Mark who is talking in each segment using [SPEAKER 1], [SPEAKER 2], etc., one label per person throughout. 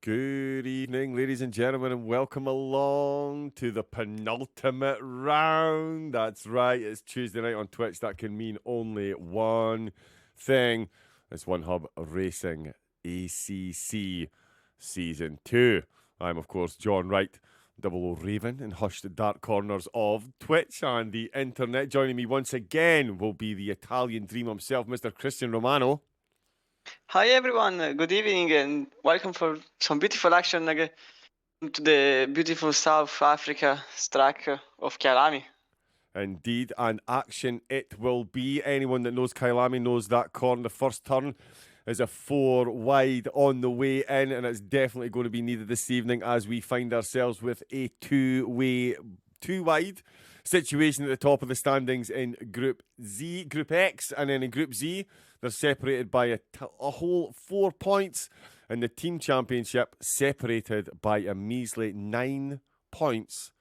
[SPEAKER 1] Good evening, ladies and gentlemen, and welcome along to the penultimate round. That's right, it's Tuesday night on Twitch. That can mean only one thing. It's One Hub Racing ACC Season 2. I'm, of course, John Wright, Double O Raven, in hushed dark corners of Twitch and the internet. Joining me once again will be the Italian dream himself, Mr. Christian Romano.
[SPEAKER 2] Hi everyone, good evening and welcome for some beautiful action to the beautiful South Africa track of Kyalami.
[SPEAKER 1] Indeed, and action it will be. Anyone that knows Kyalami knows that corner. The first turn is a 4 wide on the way in, and it's definitely going to be needed this evening as we find ourselves with a two wide situation at the top of the standings in Group X, and then in Group Z, they're separated by a whole 4 points, and the team championship separated by a measly 9 points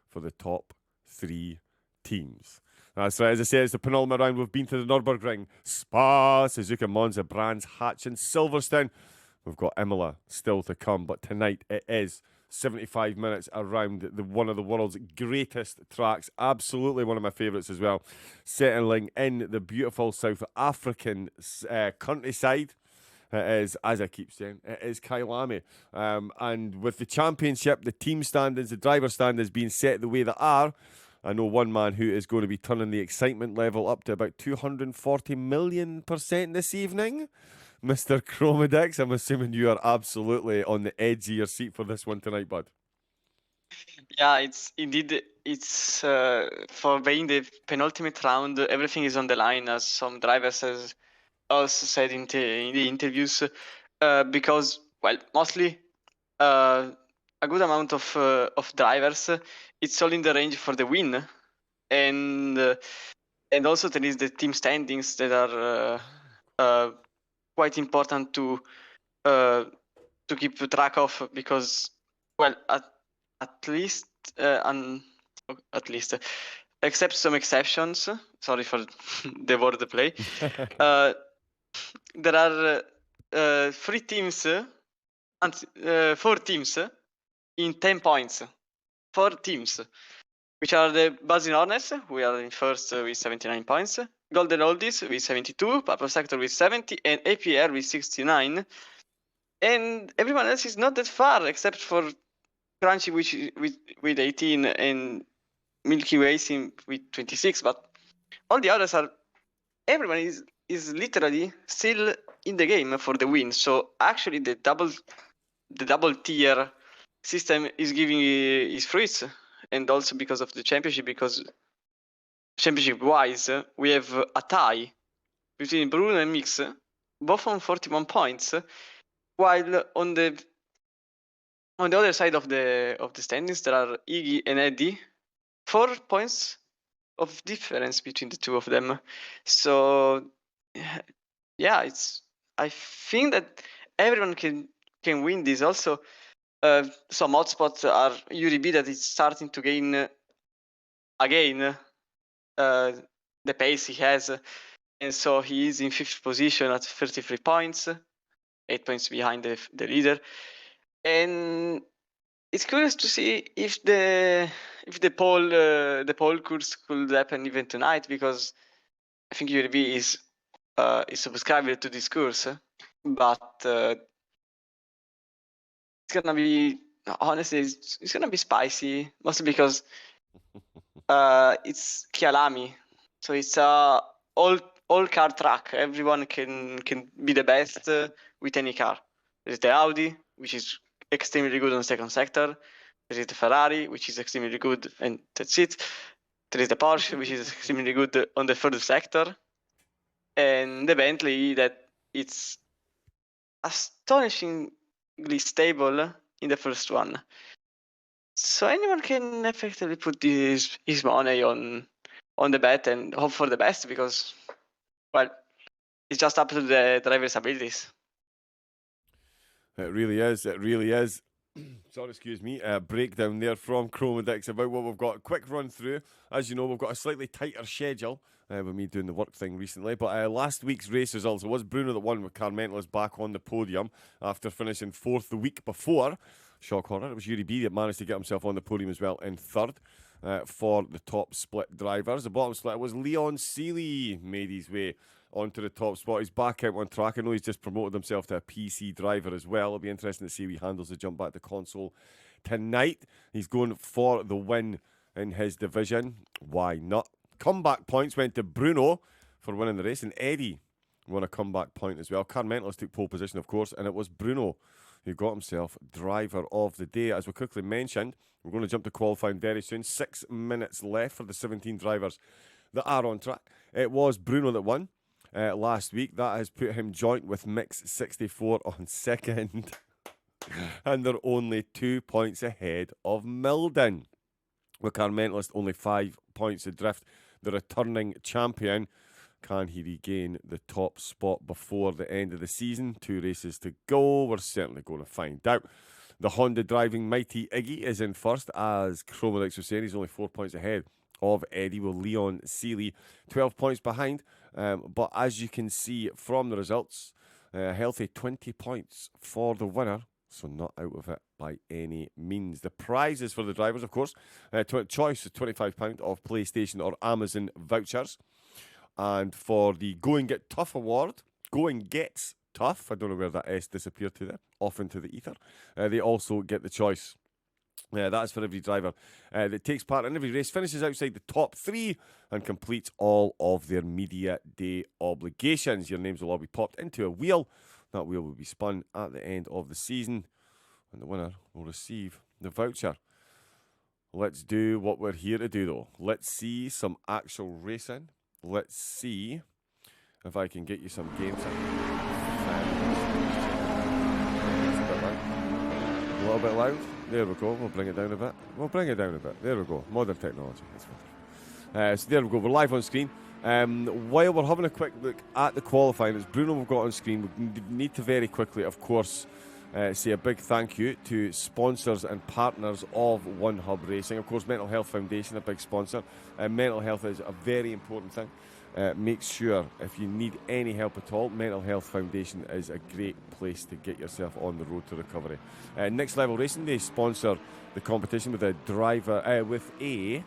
[SPEAKER 1] for the top 3 teams. That's right, as I said, it's the penultimate round. We've been to the Nürburgring, Spa, Suzuka, Monza, Brands, Hatch and Silverstone. We've got Imola still to come, but tonight it is 75 minutes around one of the world's greatest tracks. Absolutely one of my favourites as well. Settling in the beautiful South African countryside. It is, as I keep saying, it is Kyalami. And with the championship, the team standings, the driver standings being set the way they are, I know one man who is going to be turning the excitement level up to about 240 million% this evening. Mr. Chromedix, I'm assuming you are absolutely on the edge of your seat for this one tonight, bud.
[SPEAKER 2] Yeah, it's for being the penultimate round, everything is on the line, as some drivers has also said in the interviews, because, well, mostly a good amount of drivers, it's all in the range for the win, and also there is the team standings that are quite important to keep track of, because, well, at least except some exceptions, sorry for the word play, there are 3 teams and 4 teams in 10 points. 4 teams, which are the Buzzing Hornets, who are in first with 79 points, Golden Oldies with 72, Purple Sector with 70, and APR with 69. And everyone else is not that far, except for Crunchy, which with 18, and Milky Way with 26. But all the others are, everyone is literally still in the game for the win. So actually, the double tier system is giving his fruits, and also because of the championship, because championship-wise, we have a tie between Bruno and Mix, both on 41 points, while on the other side of the standings, there are Iggy and Eddie, 4 points of difference between the two of them. So, yeah, I think that everyone can win this. Also, some hotspots are Yuri B, that is starting to gain again the pace he has, and so he is in 5th position at 33 points, 8 points behind the leader. And it's curious to see if the poll could happen even tonight, because I think Yuri B is subscribed to this course, but it's gonna be, honestly, it's gonna be spicy, mostly because it's Kyalami, so it's a all car track. Everyone can be the best with any car. There's the Audi, which is extremely good on second sector. There is the Ferrari, which is extremely good, and that's it. There is the Porsche, which is extremely good on the third sector, and the Bentley, that it's astonishingly stable in the first one. So anyone can effectively put his money on the bet and hope for the best, because, well, it's just up to the driver's abilities.
[SPEAKER 1] It really is. It really is. Sorry, excuse me, breakdown there from Chromedix about what we've got. Quick run through. As you know, we've got a slightly tighter schedule with me doing the work thing recently. But last week's race results, it was Bruno that won with Carmentos back on the podium after finishing 4th the week before. Shock horror. It was Yuri B that managed to get himself on the podium as well in 3rd for the top split drivers. The bottom split was Leon Seeley, made his way onto the top spot. He's back out on track. I know he's just promoted himself to a PC driver as well. It'll be interesting to see how he handles the jump back to console tonight. He's going for the win in his division. Why not? Comeback points went to Bruno for winning the race, and Eddie won a comeback point as well. Carmentos took pole position, of course, and it was Bruno who got himself driver of the day. As we quickly mentioned, we're going to jump to qualifying very soon. 6 minutes left for the 17 drivers that are on track. It was Bruno that won last week. That has put him joint with Mix64 on 2nd. And they're only 2 points ahead of Milden. With Carmentos only 5 points adrift, the returning champion. Can he regain the top spot before the end of the season? 2 races to go. We're certainly going to find out. The Honda driving mighty Iggy is in first, as Chromedix was saying. He's only 4 points ahead of Eddie, with Leon Seeley 12 points behind. But as you can see from the results, a healthy 20 points for the winner. So not out of it by any means. The prizes for the drivers, of course, choice is £25 of PlayStation or Amazon vouchers. And for the Go and Get Tough award, Going Gets Tough, I don't know where that S disappeared to there, off into the ether, they also get the choice. That's for every driver that takes part in every race, finishes outside the top 3, and completes all of their media day obligations. Your names will all be popped into a wheel. That wheel will be spun at the end of the season, and the winner will receive the voucher. Let's do what we're here to do, though. Let's see some actual racing. Let's see if I can get you some games. A little bit loud. There we go. We'll bring it down a bit. There we go. Modern technology. So there we go. We're live on screen. While we're having a quick look at the qualifying, it's Bruno we've got on screen. We need to very quickly, of course, say a big thank you to sponsors and partners of One Hub Racing. Of course, Mental Health Foundation, a big sponsor. Mental health is a very important thing. Make sure, if you need any help at all, Mental Health Foundation is a great place to get yourself on the road to recovery. Next Level Racing, they sponsor the competition with a driver with a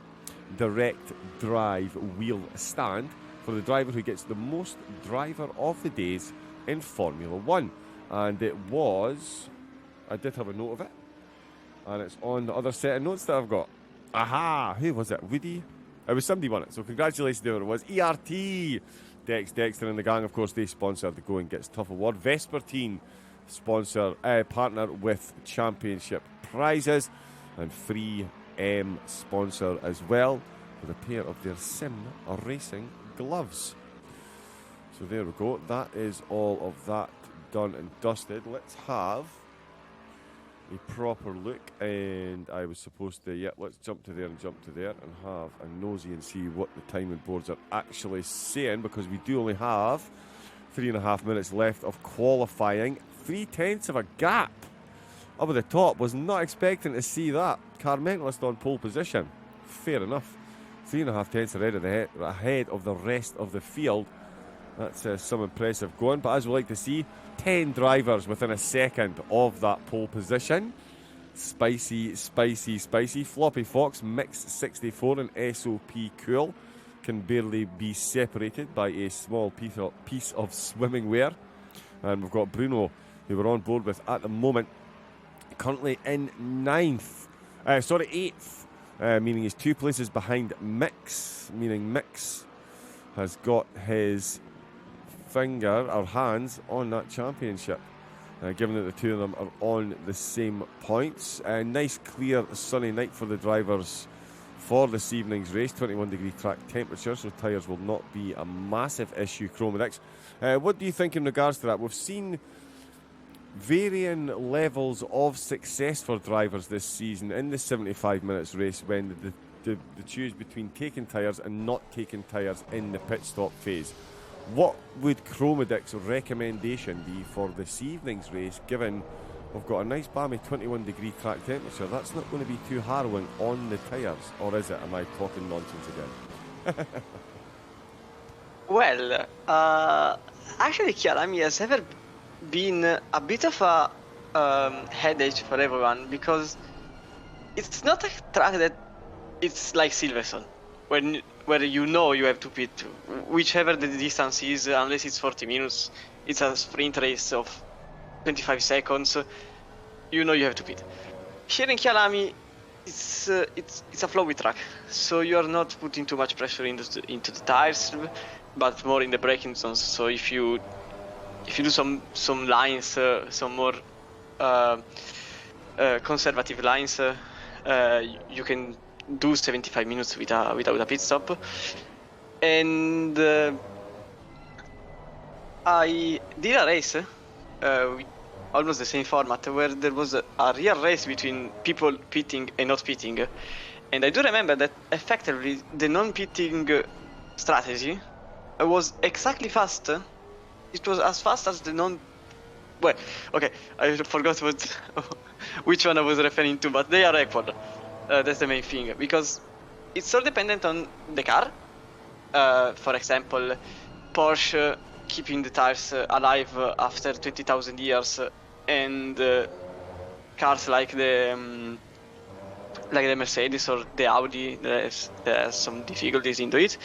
[SPEAKER 1] direct drive wheel stand for the driver who gets the most driver of the days in Formula 1. And it was, I did have a note of it, and it's on the other set of notes that I've got. Aha! Who was it? Woody? It was somebody won it, so congratulations to whoever it was. ERT! Dexter and the gang, of course, they sponsor the Going Gets Tough award. Vespertine partner with championship prizes, and Free M sponsor as well, with a pair of their sim racing gloves. So there we go. That is all of that done and dusted. Let's have a proper look, and I was supposed to, let's jump to there and have a nosy and see what the timing boards are actually saying, because we do only have 3.5 minutes left of qualifying. 3/10 of a gap up at the top. Was not expecting to see that. Carmentos on pole position. Fair enough. 3.5 tenths ahead of the rest of the field. That's some impressive going. But as we like to see, 10 drivers within a second of that pole position. Spicy. Floppy Fox, Mix64 and SOP Cool can barely be separated by a small piece of swimming wear. And we've got Bruno, who we're on board with at the moment, currently in 8th, meaning he's 2 places behind Mix, meaning Mix has got his hands on that championship, given that the two of them are on the same points. Nice clear sunny night for the drivers for this evening's race. 21-degree track temperature, so tyres will not be a massive issue. Chromedix, what do you think in regards to that? We've seen varying levels of success for drivers this season in the 75 minutes race, when they choose between taking tyres and not taking tyres in the pit stop phase. What would Chromedix's recommendation be for this evening's race, given we've got a nice balmy 21-degree crack temperature. That's not going to be too harrowing on the tyres, or is it? Am I talking nonsense again?
[SPEAKER 2] Well, actually, Kyalami has ever been a bit of a headache for everyone because it's not a track that it's like Silverstone, where you know you have to pit, whichever the distance is, unless it's 40 minutes, it's a sprint race of 25 seconds, you know you have to pit. Here in Kyalami, it's a flowy track, so you are not putting too much pressure into the tires, but more in the braking zones. So if you do some lines, some more conservative lines, you can do 75 minutes without a pit stop. And I did a race with almost the same format where there was a real race between people pitting and not pitting. And I do remember that effectively the non-pitting strategy was exactly fast. It was as fast as the non... Well, okay, I forgot which one I was referring to, but they are equal. That's the main thing, because it's so dependent on the car. For example, Porsche keeping the tires alive after 20,000 years, and cars like the Mercedes or the Audi, there's some difficulties into it.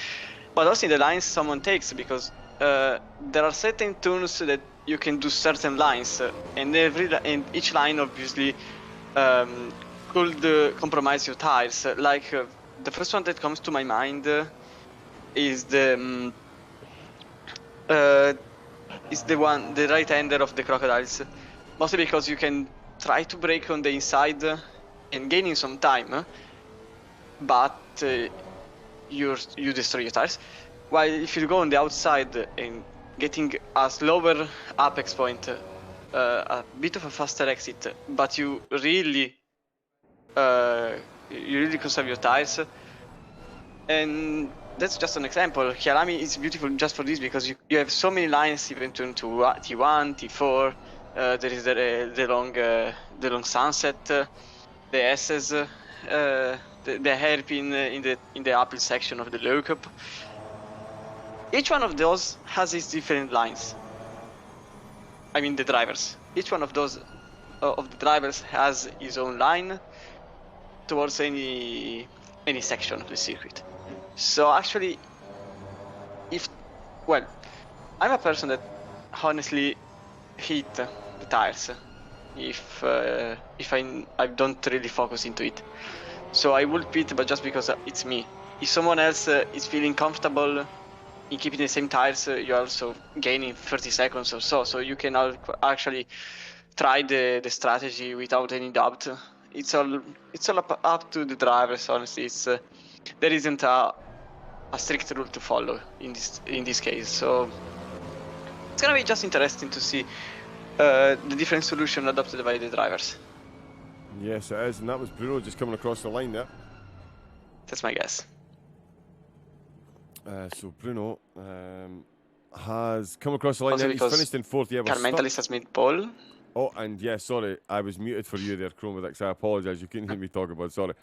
[SPEAKER 2] But also in the lines someone takes, because there are certain tunes that you can do certain lines, and each line obviously could compromise your tires. Like the first one that comes to my mind is the right-hander of the Crocodiles, mostly because you can try to brake on the inside and gaining some time, but you destroy your tires. While if you go on the outside and getting a slower apex point, a bit of a faster exit, but you really conserve your tires. And that's just an example. Kyalami is beautiful just for this, because you have so many lines even to T1, T4. There is the long sunset, the S's, the hairpin in the uphill section of the low cup. Each one of those has its different lines. I mean the drivers. Each one of those of the drivers has his own line towards any section of the circuit. So actually, I'm a person that honestly hate the tires if I don't really focus into it. So I will pit, but just because it's me. If someone else is feeling comfortable in keeping the same tires, you're also gaining 30 seconds or so. So you can actually try the strategy without any doubt. It's all up to the drivers. Honestly, there isn't a strict rule to follow in this case. So it's gonna be just interesting to see the different solution adopted by the drivers.
[SPEAKER 1] Yes, it is, and that was Bruno just coming across the line there.
[SPEAKER 2] That's my guess.
[SPEAKER 1] So Bruno has come across the line.
[SPEAKER 2] Also,
[SPEAKER 1] He's finished in fourth. Yeah,
[SPEAKER 2] Car Mentalist has made pole.
[SPEAKER 1] Oh, and yeah, sorry, I was muted for you there, Chromedix. I apologise. You couldn't hear me talk about it. Sorry.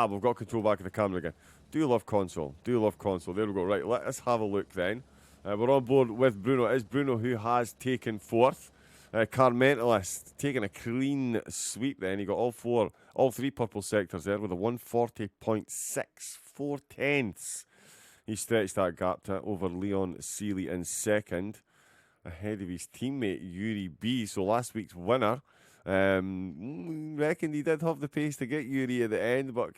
[SPEAKER 1] We've got control back of the camera again. Do love console. There we go. Right, let us have a look then. We're on board with Bruno. It is Bruno who has taken fourth. Car Mentalist taking a clean sweep then. He got all three purple sectors there with a 140.6, 4/10. He stretched that gap over Leon Seeley in second, ahead of his teammate Yuri B. So last week's winner, reckoned he did have the pace to get Yuri at the end, but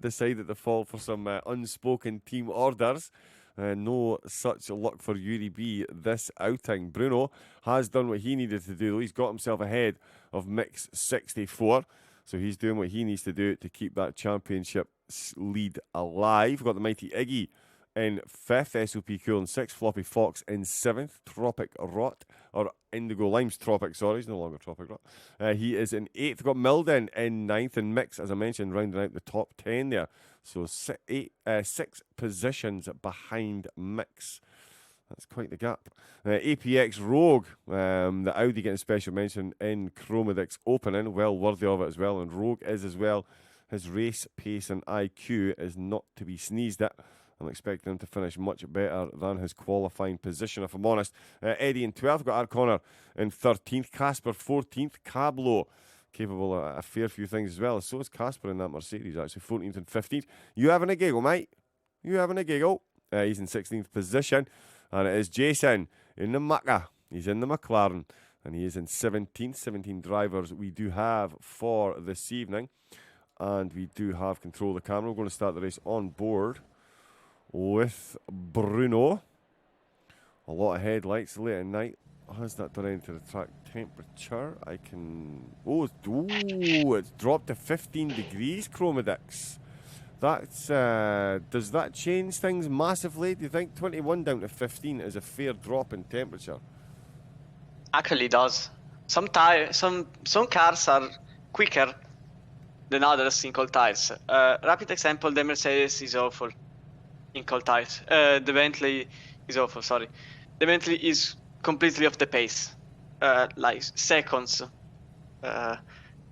[SPEAKER 1] decided to fall for some unspoken team orders. No such luck for Yuri B this outing. Bruno has done what he needed to do, though. He's got himself ahead of Mix 64. So he's doing what he needs to do to keep that championship lead alive. Got the mighty Iggy in fifth, SOP Cool in sixth, Floppy Fox in seventh, Tropic Rot, or Indigo Limes Tropic, sorry, he's no longer Tropic Rot. He is in eighth. Got Milden in ninth, and Mix, as I mentioned, rounding out the top 10 there. So 6 positions behind Mix. That's quite the gap. APX Rogue, the Audi getting special mention in Chromedix opening, well worthy of it as well, and Rogue is as well. His race pace and IQ is not to be sneezed at. I'm expecting him to finish much better than his qualifying position, if I'm honest. Eddie in 12th, got Connor in 13th, Casper 14th, Cablo capable of a fair few things as well. So is Casper in that Mercedes, actually, 14th and 15th. You having a giggle, mate? You having a giggle? He's in 16th position. And it is Jason in the Macca. He's in the McLaren. And he is in 17th. 17 drivers we do have for this evening. And we do have control of the camera. We're going to start the race on board with Bruno. A lot of headlights late at night. How's that done into the track temperature? I can... Oh, it's dropped to 15 degrees, Chromedix. That's, does that change things massively? Do you think 21 down to 15 is a fair drop in temperature?
[SPEAKER 2] Actually, it does. Some cars are quicker than others in cold tires. Rapid example: the Mercedes is awful in cold tires. The Bentley is awful. Sorry, the Bentley is completely off the pace, like seconds,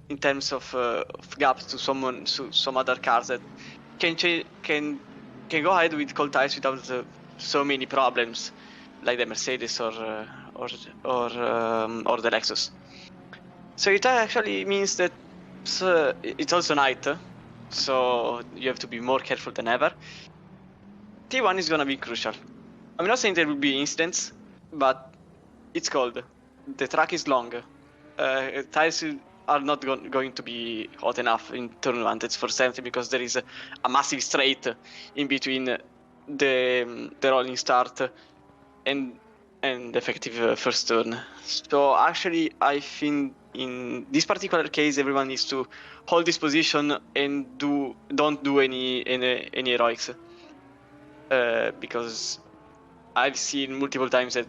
[SPEAKER 2] in terms of gap to some other cars that can go ahead with cold tires without so many problems, like the Mercedes or the Lexus. So it actually means that it's also night, so you have to be more careful than ever. T1 is gonna be crucial. I'm not saying there will be incidents, but it's cold. The track is long. Tires are not going to be hot enough in turn advantage for 70 because there is a massive straight in between the rolling start and the effective first turn. So actually, I think in this particular case, everyone needs to hold this position and don't do any heroics, because I've seen multiple times that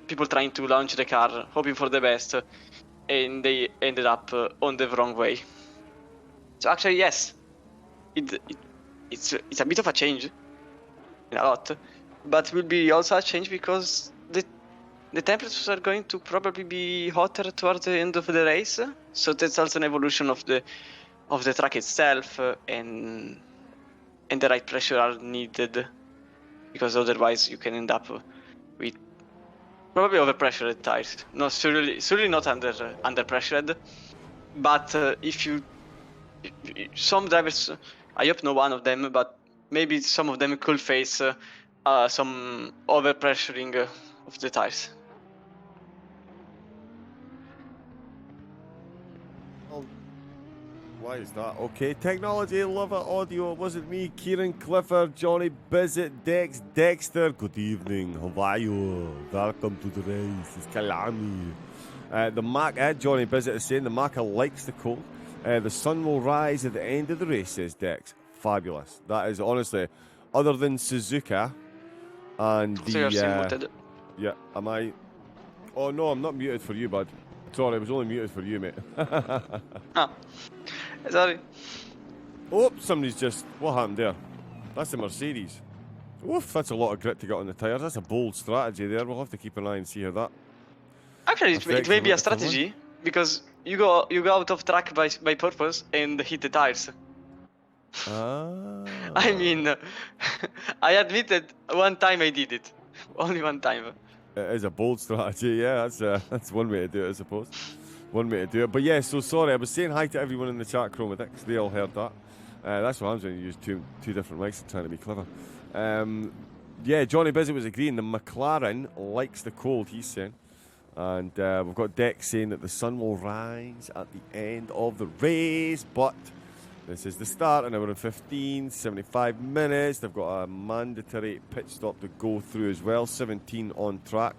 [SPEAKER 2] people trying to launch the car, hoping for the best, and they ended up on the wrong way. So actually, yes, it's a bit of a change, a lot, but will be also a change because the temperatures are going to probably be hotter towards the end of the race. So that's also an evolution of the track itself, and the right pressure are needed, because otherwise you can end up with probably overpressured tires. No, certainly not under pressured. But if some drivers, I hope no one of them, but maybe some of them could face some overpressuring of the tires.
[SPEAKER 1] Why is that? Okay, technology, love it, audio. It wasn't me, Kieran Clifford, Johnny Bizzett, Dexter. Good evening, how are you? Welcome to the race. It's Kyalami. The Mac, Johnny Bizzett is saying the Maca likes the cold. The sun will rise at the end of the race, says Dex. Fabulous. That is honestly, other than Suzuka and the.
[SPEAKER 2] So you're still muted.
[SPEAKER 1] Yeah, am I? Oh no, I'm not muted for you, bud. Sorry, I was only muted for you, mate.
[SPEAKER 2] Oh, sorry.
[SPEAKER 1] Oh, somebody's just... What happened there? That's the Mercedes. Oof, that's a lot of grit to get on the tyres. That's a bold strategy there. We'll have to keep an eye and see how that...
[SPEAKER 2] Actually, it may be a strategy, because you go out of track by purpose and hit the tires.
[SPEAKER 1] Ah.
[SPEAKER 2] I mean, I admitted one time I did it. Only one time.
[SPEAKER 1] It is a bold strategy, yeah. That's one way to do it, I suppose. One way to do it. But yeah, so sorry. I was saying hi to everyone in the chat, Chromedix. They all heard that. That's what I'm doing. You use two different mics and trying to be clever. Yeah, Johnny Bizzett was agreeing. The McLaren likes the cold, he's saying. And we've got Dex saying that the sun will rise at the end of the race. But this is the start, an hour and 15, 75 minutes. They've got a mandatory pit stop to go through as well. 17 on track.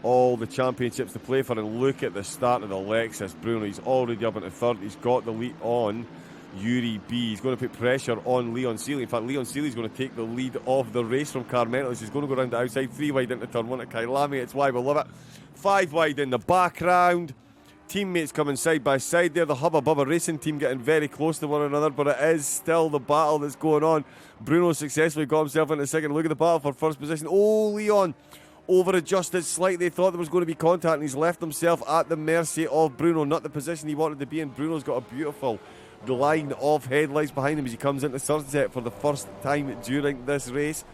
[SPEAKER 1] All the championships to play for. And look at the start of the Lexus. Bruno, he's already up into third. He's got the lead on Yuri B. He's going to put pressure on Leon Seeley. In fact, Leon Seeley's going to take the lead of the race from Carmentos. He's going to go around the outside. 3 wide into turn 1 at Kyalami. It's why we love it. 5 wide in the background. teammates coming side by side there. The Hubba Bubba Racing team getting very close to one another, but it is still the battle that's going on. Bruno successfully got himself into second. Look at the battle for first position. Oh, Leon over-adjusted slightly. Thought there was going to be contact, and he's left himself at the mercy of Bruno. Not the position he wanted to be in. Bruno's got a beautiful line of headlights behind him as he comes into sunset for the first time during this race.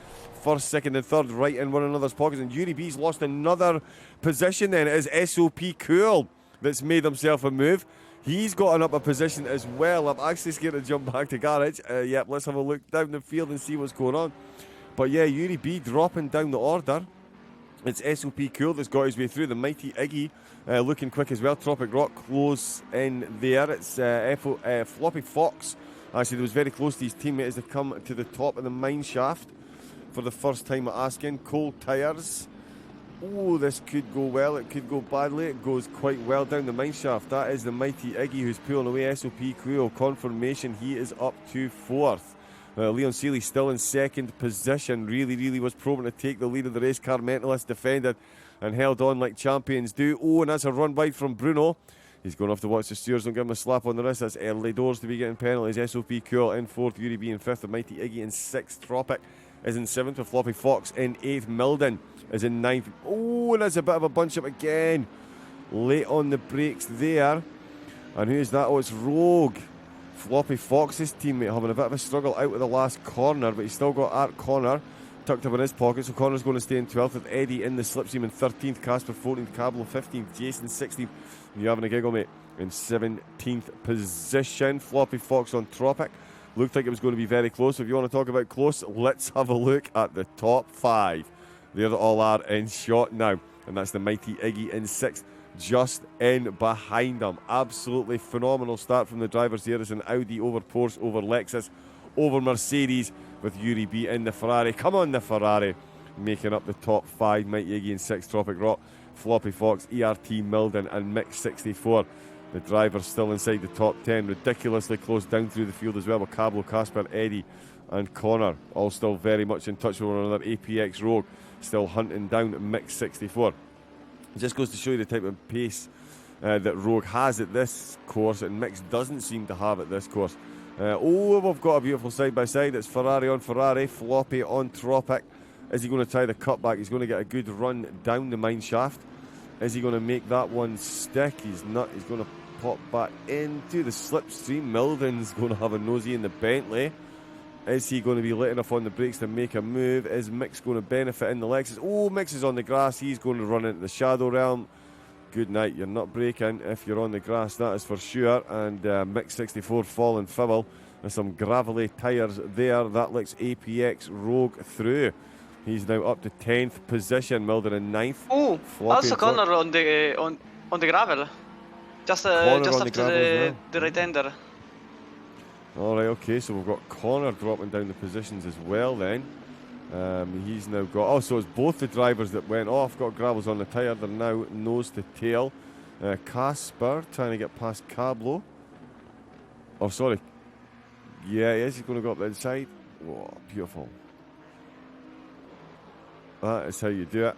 [SPEAKER 1] First, second and third right in one another's pockets, and Yuri B's lost another position then. It is SOP Cool that's made himself a move. He's gotten up a position as well. I'm actually scared to jump back to garage. Yep, let's have a look down the field and see what's going on. But yeah, Yuri B dropping down the order. It's SOP Cool that's got his way through. The mighty Iggy looking quick as well. Tropic Rock close in there. It's Floppy Fox. Actually, there was very close to his teammate as they come to the top of the mine shaft for the first time at Askin. Cold tyres. Oh, this could go well. It could go badly. It goes quite well down the mine shaft. That is the mighty Iggy who's pulling away. SOP Cool confirmation. He is up to fourth. Leon Seeley still in second position. Really was probing to take the lead of the race. Car Mentalist defended and held on like champions do. Oh, and that's a run wide from Bruno. He's going off to watch the steers. Don't give him a slap on the wrist. That's early doors to be getting penalties. SOP Cool in fourth. Yuri B in fifth. The mighty Iggy in sixth. Tropic is in seventh with Floppy Fox in eighth. Milden is in ninth. Oh, and that's a bit of a bunch up again. Late on the brakes there. And who's that? Oh, it's Rogue. Floppy Fox's teammate having a bit of a struggle out of the last corner, but he's still got Art Connor tucked up in his pocket, so Connor's going to stay in 12th with Eddie in the slipstream in 13th, Casper 14th, Cablo 15th, Jason 16th. You're having a giggle, mate. In 17th position, Floppy Fox on Tropic. Looked like it was going to be very close. If you want to talk about close, let's have a look at the top five. There they all are in shot now, and that's the mighty Iggy in 6th. Just in behind them. Absolutely phenomenal start from the drivers here. It's an Audi over Porsche, over Lexus, over Mercedes, with Yuri B in the Ferrari. Come on, the Ferrari. Making up the top five. Mighty Iggy in 6, Tropic Rock, Floppy Fox, ERT, Milden, and Mix 64. The drivers still inside the top 10. Ridiculously close down through the field as well, with Cablo, Casper, Eddie, and Connor all still very much in touch with one another. APX Rogue still hunting down Mix 64. It just goes to show you the type of pace that Rogue has at this course, and Mix doesn't seem to have at this course. We've got a beautiful side-by-side. It's Ferrari on Ferrari, Floppy on Tropic. Is he going to try the cutback? He's going to get a good run down the mine shaft. Is he going to make that one stick? He's not. He's going to pop back into the slipstream. Milden's going to have a nosy in the Bentley. Is he going to be lit enough on the brakes to make a move? Is Mix going to benefit in the Lexus? Oh, Mix is on the grass. He's going to run into the Shadow Realm. Good night. You're not braking if you're on the grass, that is for sure. And Mix 64 falling foul. There's some gravelly tyres there. That looks APX Rogue through. He's now up to 10th position. Milden in 9th.
[SPEAKER 2] Oh, also Connor on the gravel. Just after the right hander.
[SPEAKER 1] Alright, okay, so we've got Connor dropping down the positions as well then. He's now got... Oh, so it's both the drivers that went off. Got gravels on the tyre. They're now nose to tail. Casper trying to get past Cablo. Oh, sorry. Yeah, he is. He's going to go up the inside. Oh, beautiful. That is how you do it.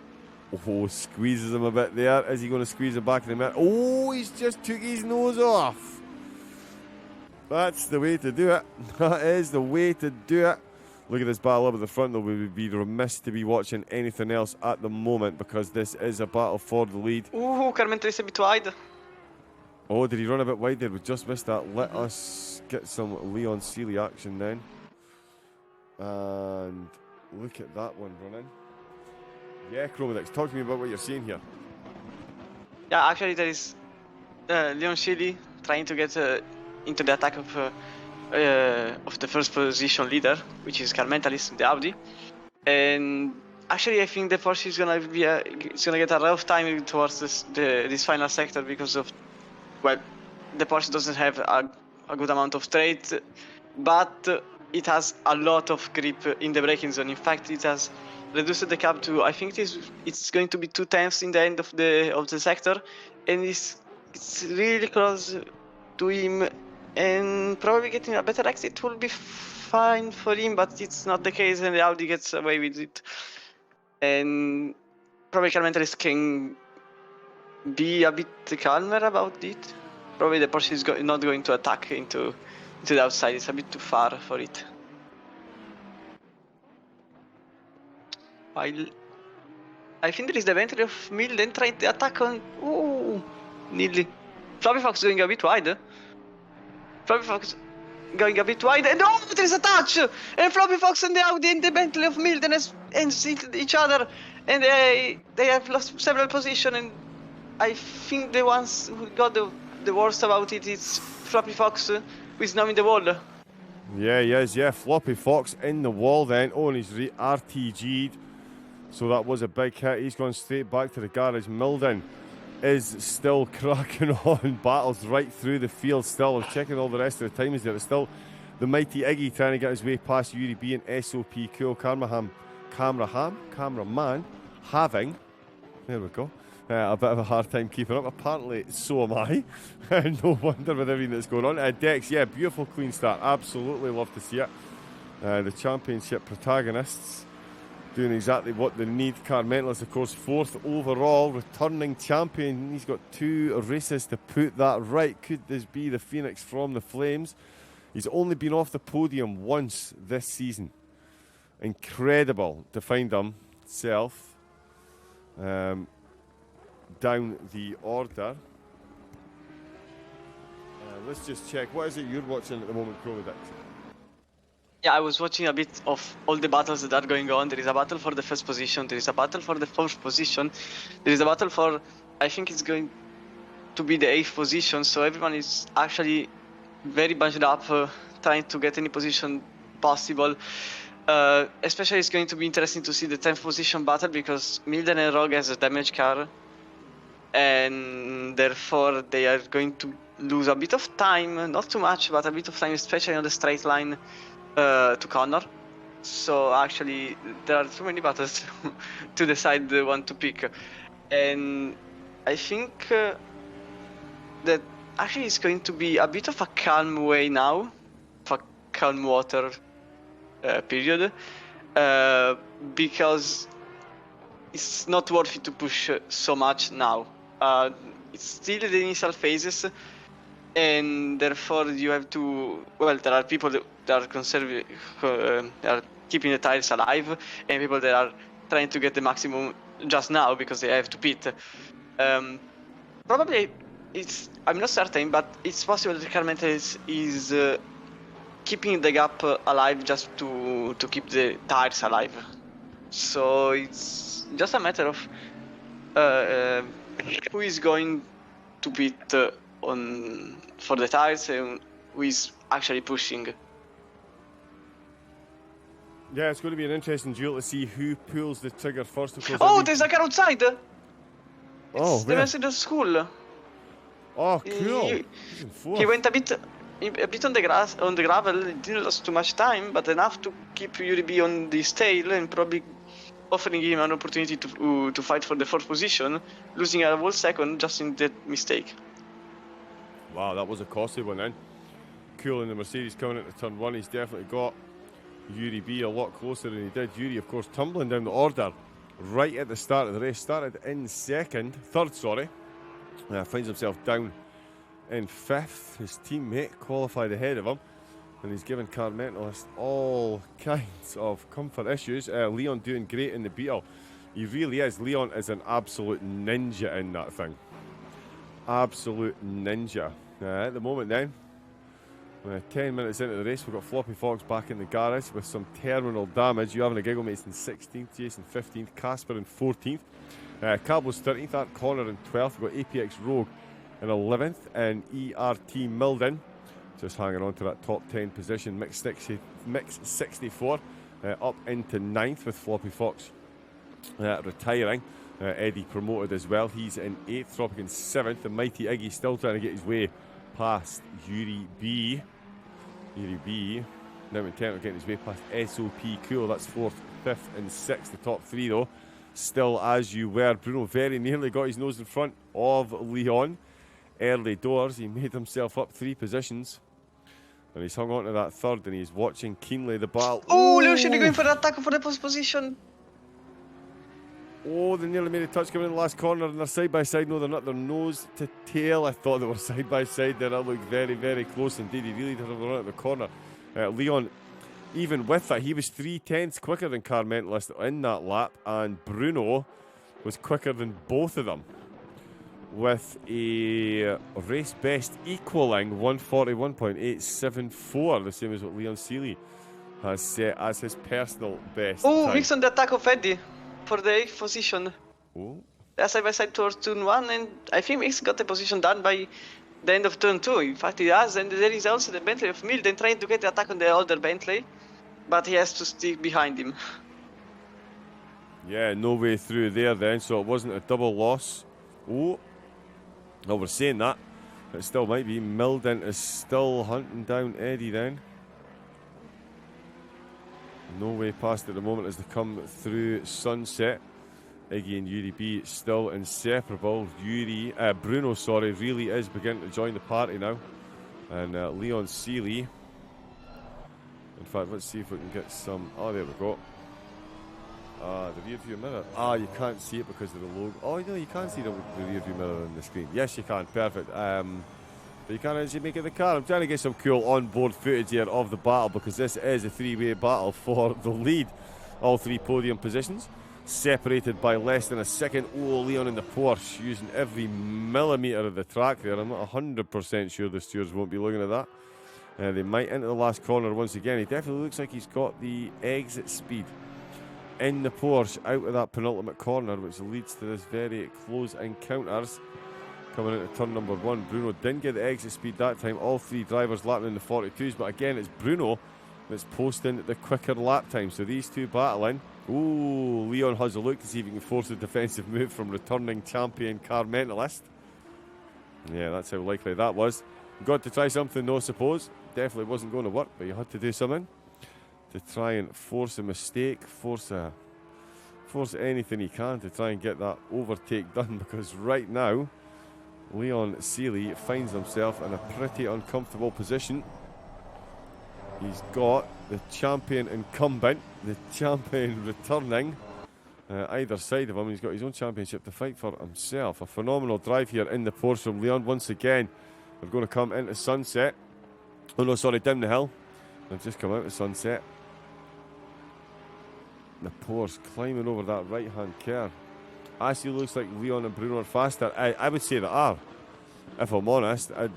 [SPEAKER 1] Oh, squeezes him a bit there. Is he going to squeeze him back in the middle? Oh, he's just took his nose off. That's the way to do it. That is the way to do it. Look at this battle up at the front, though. We would be remiss to be watching anything else at the moment because this is a battle for the lead.
[SPEAKER 2] Ooh, Carmen is a bit wide.
[SPEAKER 1] Oh, did he run a bit wide there? We just missed that. Let us get some Leon Seeley action then. And look at that one running. Yeah, Chromodix, talk to me about what you're seeing here.
[SPEAKER 2] Yeah, actually there is Leon Seeley trying to get into the attack of the first position leader, which is Car Mentalist, the Audi. And actually I think the Porsche is gonna get a rough time towards this final sector because of, well, the Porsche doesn't have a good amount of straight, but it has a lot of grip in the braking zone. In fact, it has reduced the gap to, I think it's going to be 2/10 in the end of the sector, and it's really close to him. And probably getting a better exit will be fine for him, but it's not the case, and the Audi gets away with it. And probably Car Mentalist can be a bit calmer about it. Probably the Porsche is not going to attack into the outside. It's a bit too far for it. While I think there is the Bentley of Milden trying to attack on. Ooh, nearly. Floppy Fox going a bit wide. Floppy Fox going a bit wide, and oh, there is a touch! And Floppy Fox and the Audi and the Bentley of Milden and each other, and they have lost several positions. And I think the ones who got the worst about it is Floppy Fox, who is now in the wall.
[SPEAKER 1] Yeah, he is. Yeah, Floppy Fox in the wall then. Oh, and he's RTG'd. So that was a big hit. He's gone straight back to the garage. Milden is still cracking on. Battles right through the field still. I was checking all the rest of the times there. It's still the mighty Iggy trying to get his way past Yuri B and SOP Cool. Cameraman having, there we go, a bit of a hard time keeping up. Apparently, so am I. No wonder with everything that's going on. Dex, yeah, beautiful clean start. Absolutely love to see it. The championship protagonists doing exactly what they need. Carmental is, of course, 4th overall, returning champion. He's got 2 races to put that right. Could this be the Phoenix from the Flames? He's only been off the podium once this season. Incredible to find himself down the order. Let's just check. What is it you're watching at the moment, Chromedix?
[SPEAKER 2] Yeah, I was watching a bit of all the battles that are going on. There is a battle for the 1st position. There is a battle for the 4th position. There is a battle for, I think it's going to be the 8th position. So everyone is actually very bunched up, trying to get any position possible. Especially it's going to be interesting to see the 10th position battle, because Milden and Rogue has a damaged car. And therefore they are going to lose a bit of time. Not too much, but a bit of time, especially on the straight line. To Connor. So actually there are too many battles to decide the one to pick, and I think that actually it's going to be a bit of a calm way now, of a calm water period, because it's not worth it to push so much now. It's still the initial phases, and therefore you have to, well, there are people that are conserving, are keeping the tires alive, and people that are trying to get the maximum just now because they have to pit. Probably I'm not certain, but it's possible that Carmentel is keeping the gap alive just to keep the tires alive. So it's just a matter of who is going to pit for the tires and who is actually pushing.
[SPEAKER 1] Yeah, it's going to be an interesting duel to see who pulls the trigger first. Of course,
[SPEAKER 2] oh, there's a car outside!
[SPEAKER 1] It's
[SPEAKER 2] the Mercedes school.
[SPEAKER 1] Oh, cool.
[SPEAKER 2] He went a bit on the grass, on the gravel. He didn't lose too much time, but enough to keep Yuri B on his tail and probably offering him an opportunity to fight for the 4th position, losing a whole second just in that mistake.
[SPEAKER 1] Wow, that was a costly one then. Cool in the Mercedes coming into turn 1. He's definitely got Yuri B a lot closer than he did. Yuri, of course, tumbling down the order right at the start of the race. Started in third, finds himself down in 5th. His teammate qualified ahead of him, and he's given Carmentalist all kinds of comfort issues. Leon doing great in the Beetle. He really is. Leon is an absolute ninja in that thing. Absolute ninja. At the moment then, 10 minutes into the race, we've got Floppy Fox back in the garage with some terminal damage. You having a giggle, mates in 16th, Jason 15th, Casper in 14th, Cablo's 13th, Art Connor in 12th. We've got APX Rogue in 11th, and ERT Milden just hanging on to that top 10 position. Mix 64 up into 9th with Floppy Fox retiring. Eddie promoted as well. He's in 8th, Tropic in 7th. The mighty Iggy still trying to get his way past Yuri B. Yuri B now intent on getting his way past SOP Cool. That's 4th, 5th and 6th. The top 3 though still as you were. Bruno very nearly got his nose in front of Leon. Early doors, he made himself up 3 positions, and he's hung on to that 3rd, and he's watching keenly the battle.
[SPEAKER 2] Oh, Lucian going for the attack for the post position.
[SPEAKER 1] Oh, they nearly made a touch coming in the last corner, and they're side by side. No, they're not. They're nose to tail. I thought they were side by side there. That looked very, very close indeed. He really did have a run at the corner. Leon, even with that, he was 3/10 quicker than Carmentalist in that lap, and Bruno was quicker than both of them, with a race best equaling 141.874, the same as what Leon Seeley has set as his personal best.
[SPEAKER 2] Oh,
[SPEAKER 1] time.
[SPEAKER 2] mix on the attack of Eddie for the 8th position.
[SPEAKER 1] Oh.
[SPEAKER 2] They're side by side towards turn 1, and I think Mix got the position done by the end of turn 2. In fact, he has, and there is also the Bentley of Milden trying to get the attack on the older Bentley, but he has to stick behind him.
[SPEAKER 1] Yeah, no way through there then, so it wasn't a double loss. Oh, well, we're saying that. It still might be. Milden is still hunting down Eddie then. No way past at the moment as they come through Sunset. Iggy and Yuri B still inseparable. Bruno, really is beginning to join the party now. And Leon Seeley. In fact, let's see if we can get some. Oh, there we go. The rear view mirror. You can't see it because of the logo. Oh, no, you can see the rear view mirror on the screen. Yes, you can. Perfect. But you can't actually make it the car. I'm trying to get some cool onboard footage here of the battle because this is a three-way battle for the lead. All three podium positions separated by less than a second. Oh, Leon in the Porsche using every millimetre of the track there. I'm not 100% sure the stewards won't be looking at that. They might enter the last corner once again. He definitely looks like he's got the exit speed in the Porsche out of that penultimate corner, which leads to this very close encounters. Coming into turn number 1, Bruno didn't get the exit speed that time. All three drivers lapping in the 42s, but again, it's Bruno that's posting the quicker lap time. So these two battling. Ooh, Leon has a look to see if he can force a defensive move from returning champion Car Mentalist. Yeah, that's how likely that was. Got to try something, no suppose. Definitely wasn't going to work, but you had to do something to try and force a mistake, force anything he can to try and get that overtake done, because right now Leon Seeley finds himself in a pretty uncomfortable position. He's got the champion incumbent, the champion returning either side of him. He's got his own championship to fight for himself. A phenomenal drive here in the Porsche from Leon. Once again, we're going to come into Sunset. Oh no, sorry, down the hill. They've just come out of Sunset. The Porsche climbing over that right-hand curve. Actually looks like Leon and Bruno are faster. I would say they are. If I'm honest, I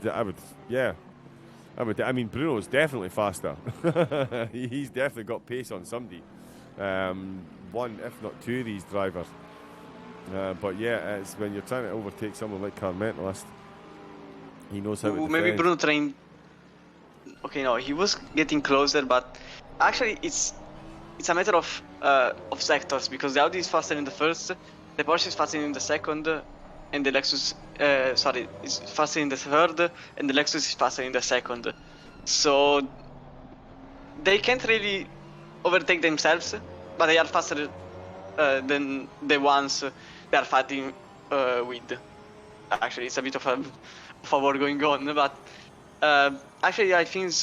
[SPEAKER 1] mean, Bruno's definitely faster. He's definitely got pace on somebody. One, if not two of these drivers. But yeah, it's when you're trying to overtake someone like Carmentalist, he knows how to defend.
[SPEAKER 2] Maybe Bruno trained. Okay, no, he was getting closer, but actually it's a matter of sectors, because the Audi is faster in the first, the Porsche is faster in the second, and the Lexus, is faster in the third, and the Lexus is faster in the second. So they can't really overtake themselves, but they are faster than the ones they are fighting with. Actually, it's a bit of a war going on, but actually I think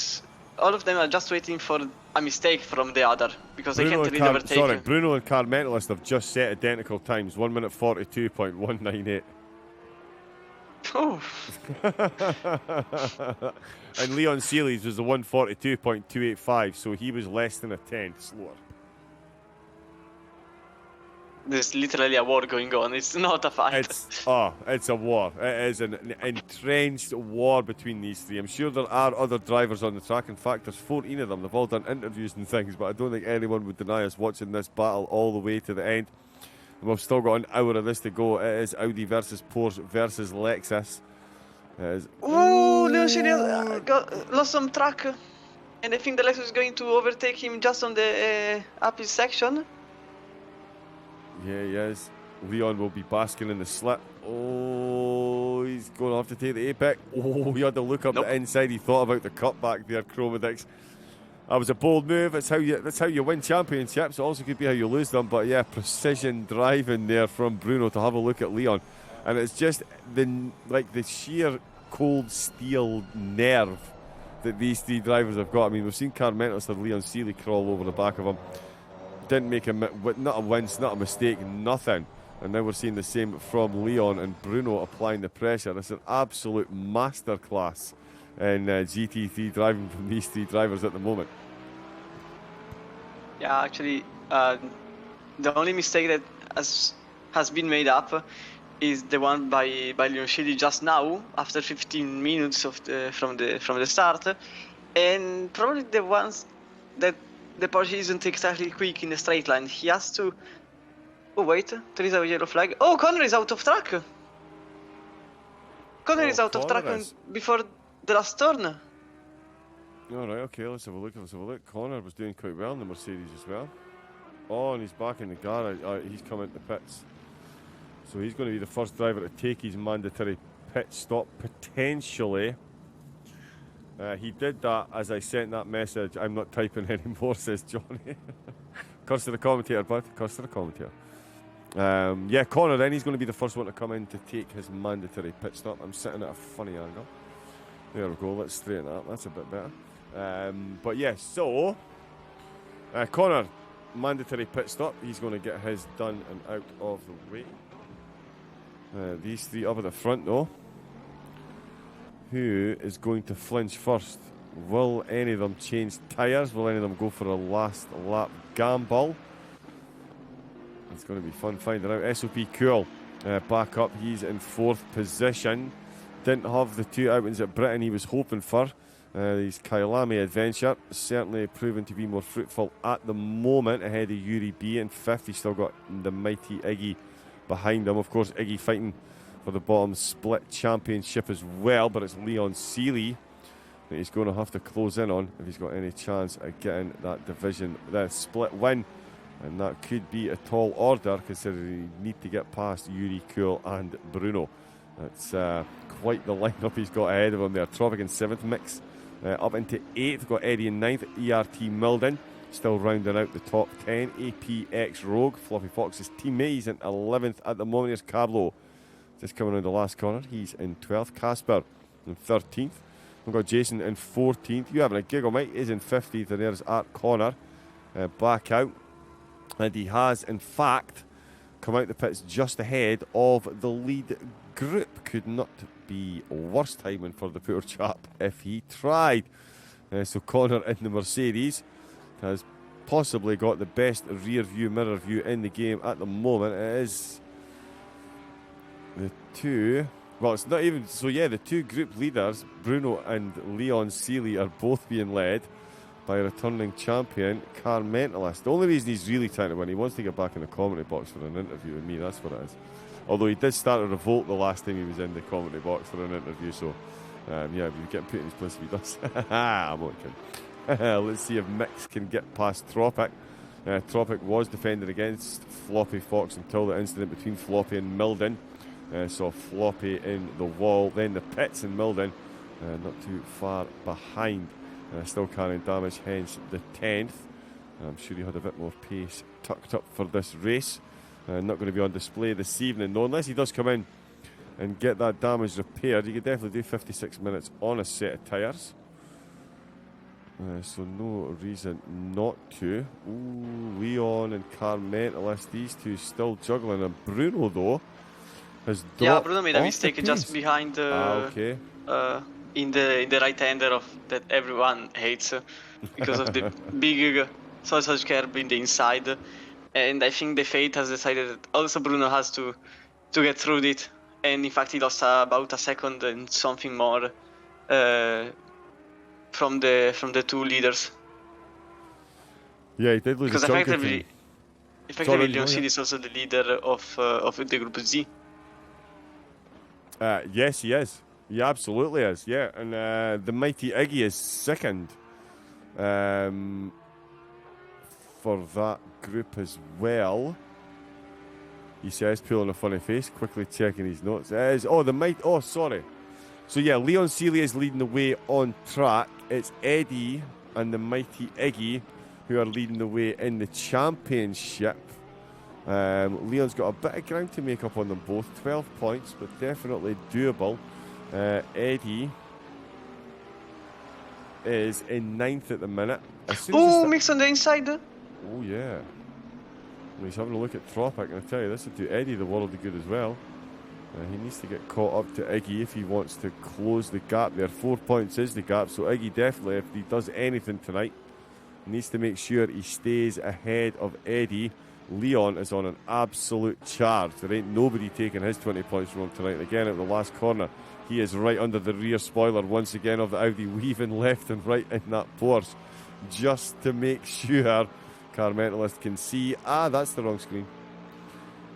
[SPEAKER 2] all of them are just waiting for a mistake from the other, because they can't really overtake.
[SPEAKER 1] Sorry, Bruno and Carmentalist have just set identical times, 1 minute 42.198.
[SPEAKER 2] Oh.
[SPEAKER 1] And Leon Seeley's was the 142.285, so he was less than a tenth slower.
[SPEAKER 2] There's literally a war going on. It's not a fight.
[SPEAKER 1] It's a war. It is an entrenched war between these three. I'm sure there are other drivers on the track. In fact, there's 14 of them. They've all done interviews and things, but I don't think anyone would deny us watching this battle all the way to the end. And we've still got an hour of this to go. It is Audi versus Porsche versus Lexus.
[SPEAKER 2] Leon Seeley lost some track, and I think the Lexus is going to overtake him just on the uphill section.
[SPEAKER 1] Yeah, he is. Leon will be basking in the slip. Oh, he's going to have to take the apex. Oh, he had to look up the inside. He thought about the cutback there, Chromedix. That was a bold move. That's how you win championships. It also could be how you lose them. But yeah, precision driving there from Bruno to have a look at Leon. And it's just the sheer cold steel nerve that these three drivers have got. I mean, we've seen Carmentalist and Leon Seeley crawl over the back of him. didn't make not a wince, not a mistake, nothing. And now we're seeing the same from Leon and Bruno applying the pressure. It's an absolute masterclass in GT3 driving from these three drivers at the moment.
[SPEAKER 2] Yeah, actually, the only mistake that has been made up is the one by Leon Shili just now, after 15 minutes from the start, and probably the ones that the Porsche isn't exactly quick in the straight line. He has to. Oh wait, there is a yellow flag. Oh, Connor is out of track. Connor is out of track before the last turn.
[SPEAKER 1] All right, okay, let's have a look. Connor was doing quite well in the Mercedes as well. Oh, and he's back in the garage. He's come into the pits. So he's going to be the first driver to take his mandatory pit stop, potentially. He did that as I sent that message. I'm not typing anymore, says Johnny. Curse to the commentator, bud. Curse to the commentator. Yeah, Connor then, he's going to be the first one to come in to take his mandatory pit stop. I'm sitting at a funny angle. There we go, let's straighten that up. That's a bit better. But yeah, so Connor, mandatory pit stop. He's going to get his done and out of the way. These three up at the front though. Who is going to flinch first? Will any of them change tyres? Will any of them go for a last lap gamble? It's going to be fun finding out. SOP Cool back up. He's in 4th position. Didn't have the two outings at Britain he was hoping for. His Kyalami adventure certainly proven to be more fruitful at the moment, ahead of Yuri B in 5th. He's still got the mighty Iggy behind him. Of course, Iggy fighting for the bottom split championship as well, but it's Leon Seeley that he's going to have to close in on if he's got any chance of getting that division, that split win. And that could be a tall order, considering you need to get past Yuri, Cool and Bruno. That's quite the lineup he's got ahead of him there. Trovic in 7th, Mix up into 8th. Got Eddie in 9th, ERT Milden still rounding out the top 10. APX Rogue, Floppy Fox's teammate, he's in 11th at the moment. Here's Cablo just coming around the last corner. He's in 12th. Casper in 13th. We've got Jason in 14th. You having a giggle, mate? Is in 15th. And there's Art Connor back out. And he has, in fact, come out the pits just ahead of the lead group. Could not be worse timing for the poor chap if he tried. So Connor in the Mercedes has possibly got the best rear view, mirror view in the game at the moment. It is the two. Well, it's not even. So yeah, the two group leaders, Bruno and Leon Seeley, are both being led by a returning champion, Car Mentalist. The only reason he's really trying to win, he wants to get back in the commentary box for an interview with me, that's what it is. Although he did start a revolt the last time he was in the commentary box for an interview, so yeah, we're getting put in his place if he does. I'm only kidding. Let's see if Mix can get past Tropic. Tropic was defended against Floppy Fox until the incident between Floppy and Milden. Saw Floppy in the wall, then the pits in Milden, not too far behind. Still carrying damage, hence the 10th. I'm sure he had a bit more pace tucked up for this race. Not going to be on display this evening, though, unless he does come in and get that damage repaired. He could definitely do 56 minutes on a set of tyres. So no reason not to. Ooh, Leon and Car Mentalist, these two still juggling. And Bruno, though, has dropped.
[SPEAKER 2] Yeah, Bruno made a mistake just behind
[SPEAKER 1] okay.
[SPEAKER 2] In the right-hander of that everyone hates because of the big sausage curb in the inside, and I think the fate has decided that also Bruno has to get through it, and in fact he lost about a second and something more from the two leaders.
[SPEAKER 1] Yeah, he did lose
[SPEAKER 2] because effectively Leon Seeley is also the leader of the Group Z.
[SPEAKER 1] Yes, he is. He absolutely is, yeah. And the mighty Iggy is second for that group as well. He says, pulling a funny face, quickly checking his notes. Sorry. So yeah, Leon Seeley is leading the way on track. It's Eddie and the mighty Iggy who are leading the way in the championship. Leon's got a bit of ground to make up on them both. 12 points, but definitely doable. Eddie is in 9th at the minute.
[SPEAKER 2] Mix on the inside.
[SPEAKER 1] Oh, yeah. He's having a look at Tropic, and I tell you, this will do Eddie the world of good as well. He needs to get caught up to Iggy if he wants to close the gap there. 4 points is the gap, so Iggy definitely, if he does anything tonight, needs to make sure he stays ahead of Eddie. Leon is on an absolute charge. There ain't nobody taking his 20 points from him tonight. And again, at the last corner, he is right under the rear spoiler once again of the Audi, weaving left and right in that Porsche, just to make sure Car Mentalist can see. That's the wrong screen.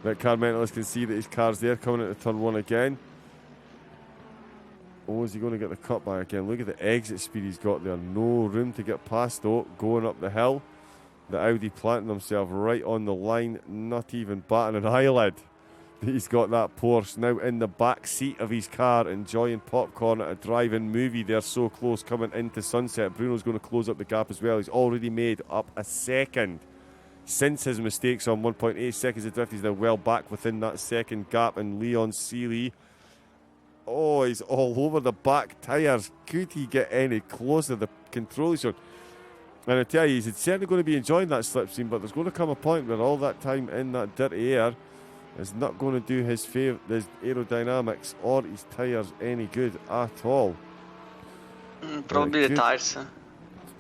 [SPEAKER 1] That Car Mentalist can see that his car's there coming into turn 1 again. Oh, is he going to get the cut back again? Look at the exit speed he's got there. No room to get past, though. Going up the hill. The Audi planting himself right on the line. Not even batting an eyelid. He's got that Porsche now in the back seat of his car, enjoying popcorn at a drive-in movie. They're so close coming into sunset. Bruno's going to close up the gap as well. He's already made up a second. Since his mistakes on 1.8 seconds of drift, he's now well back within that second gap. And Leon Seeley, oh, he's all over the back tyres. Could he get any closer? The control is on. And I tell you, he's certainly going to be enjoying that slipstream, but there's going to come a point where all that time in that dirty air is not going to do his aerodynamics or his tyres any good at all.
[SPEAKER 2] Probably the tyres.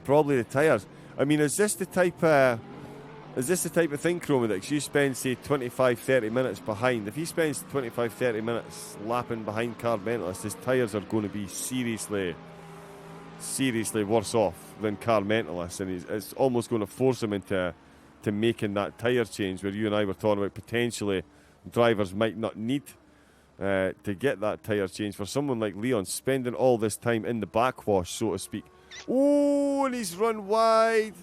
[SPEAKER 1] Probably the tyres. I mean, is this the type of thing, Chromedix? You spend, say, 25-30 minutes behind. If he spends 25-30 minutes lapping behind Car Mentalist, his tyres are going to be seriously worse off than Car Mentalist, and it's almost going to force him into making that tyre change, where you and I were talking about potentially drivers might not need to get that tyre change. For someone like Leon, spending all this time in the backwash, so to speak. Oh, and he's run wide.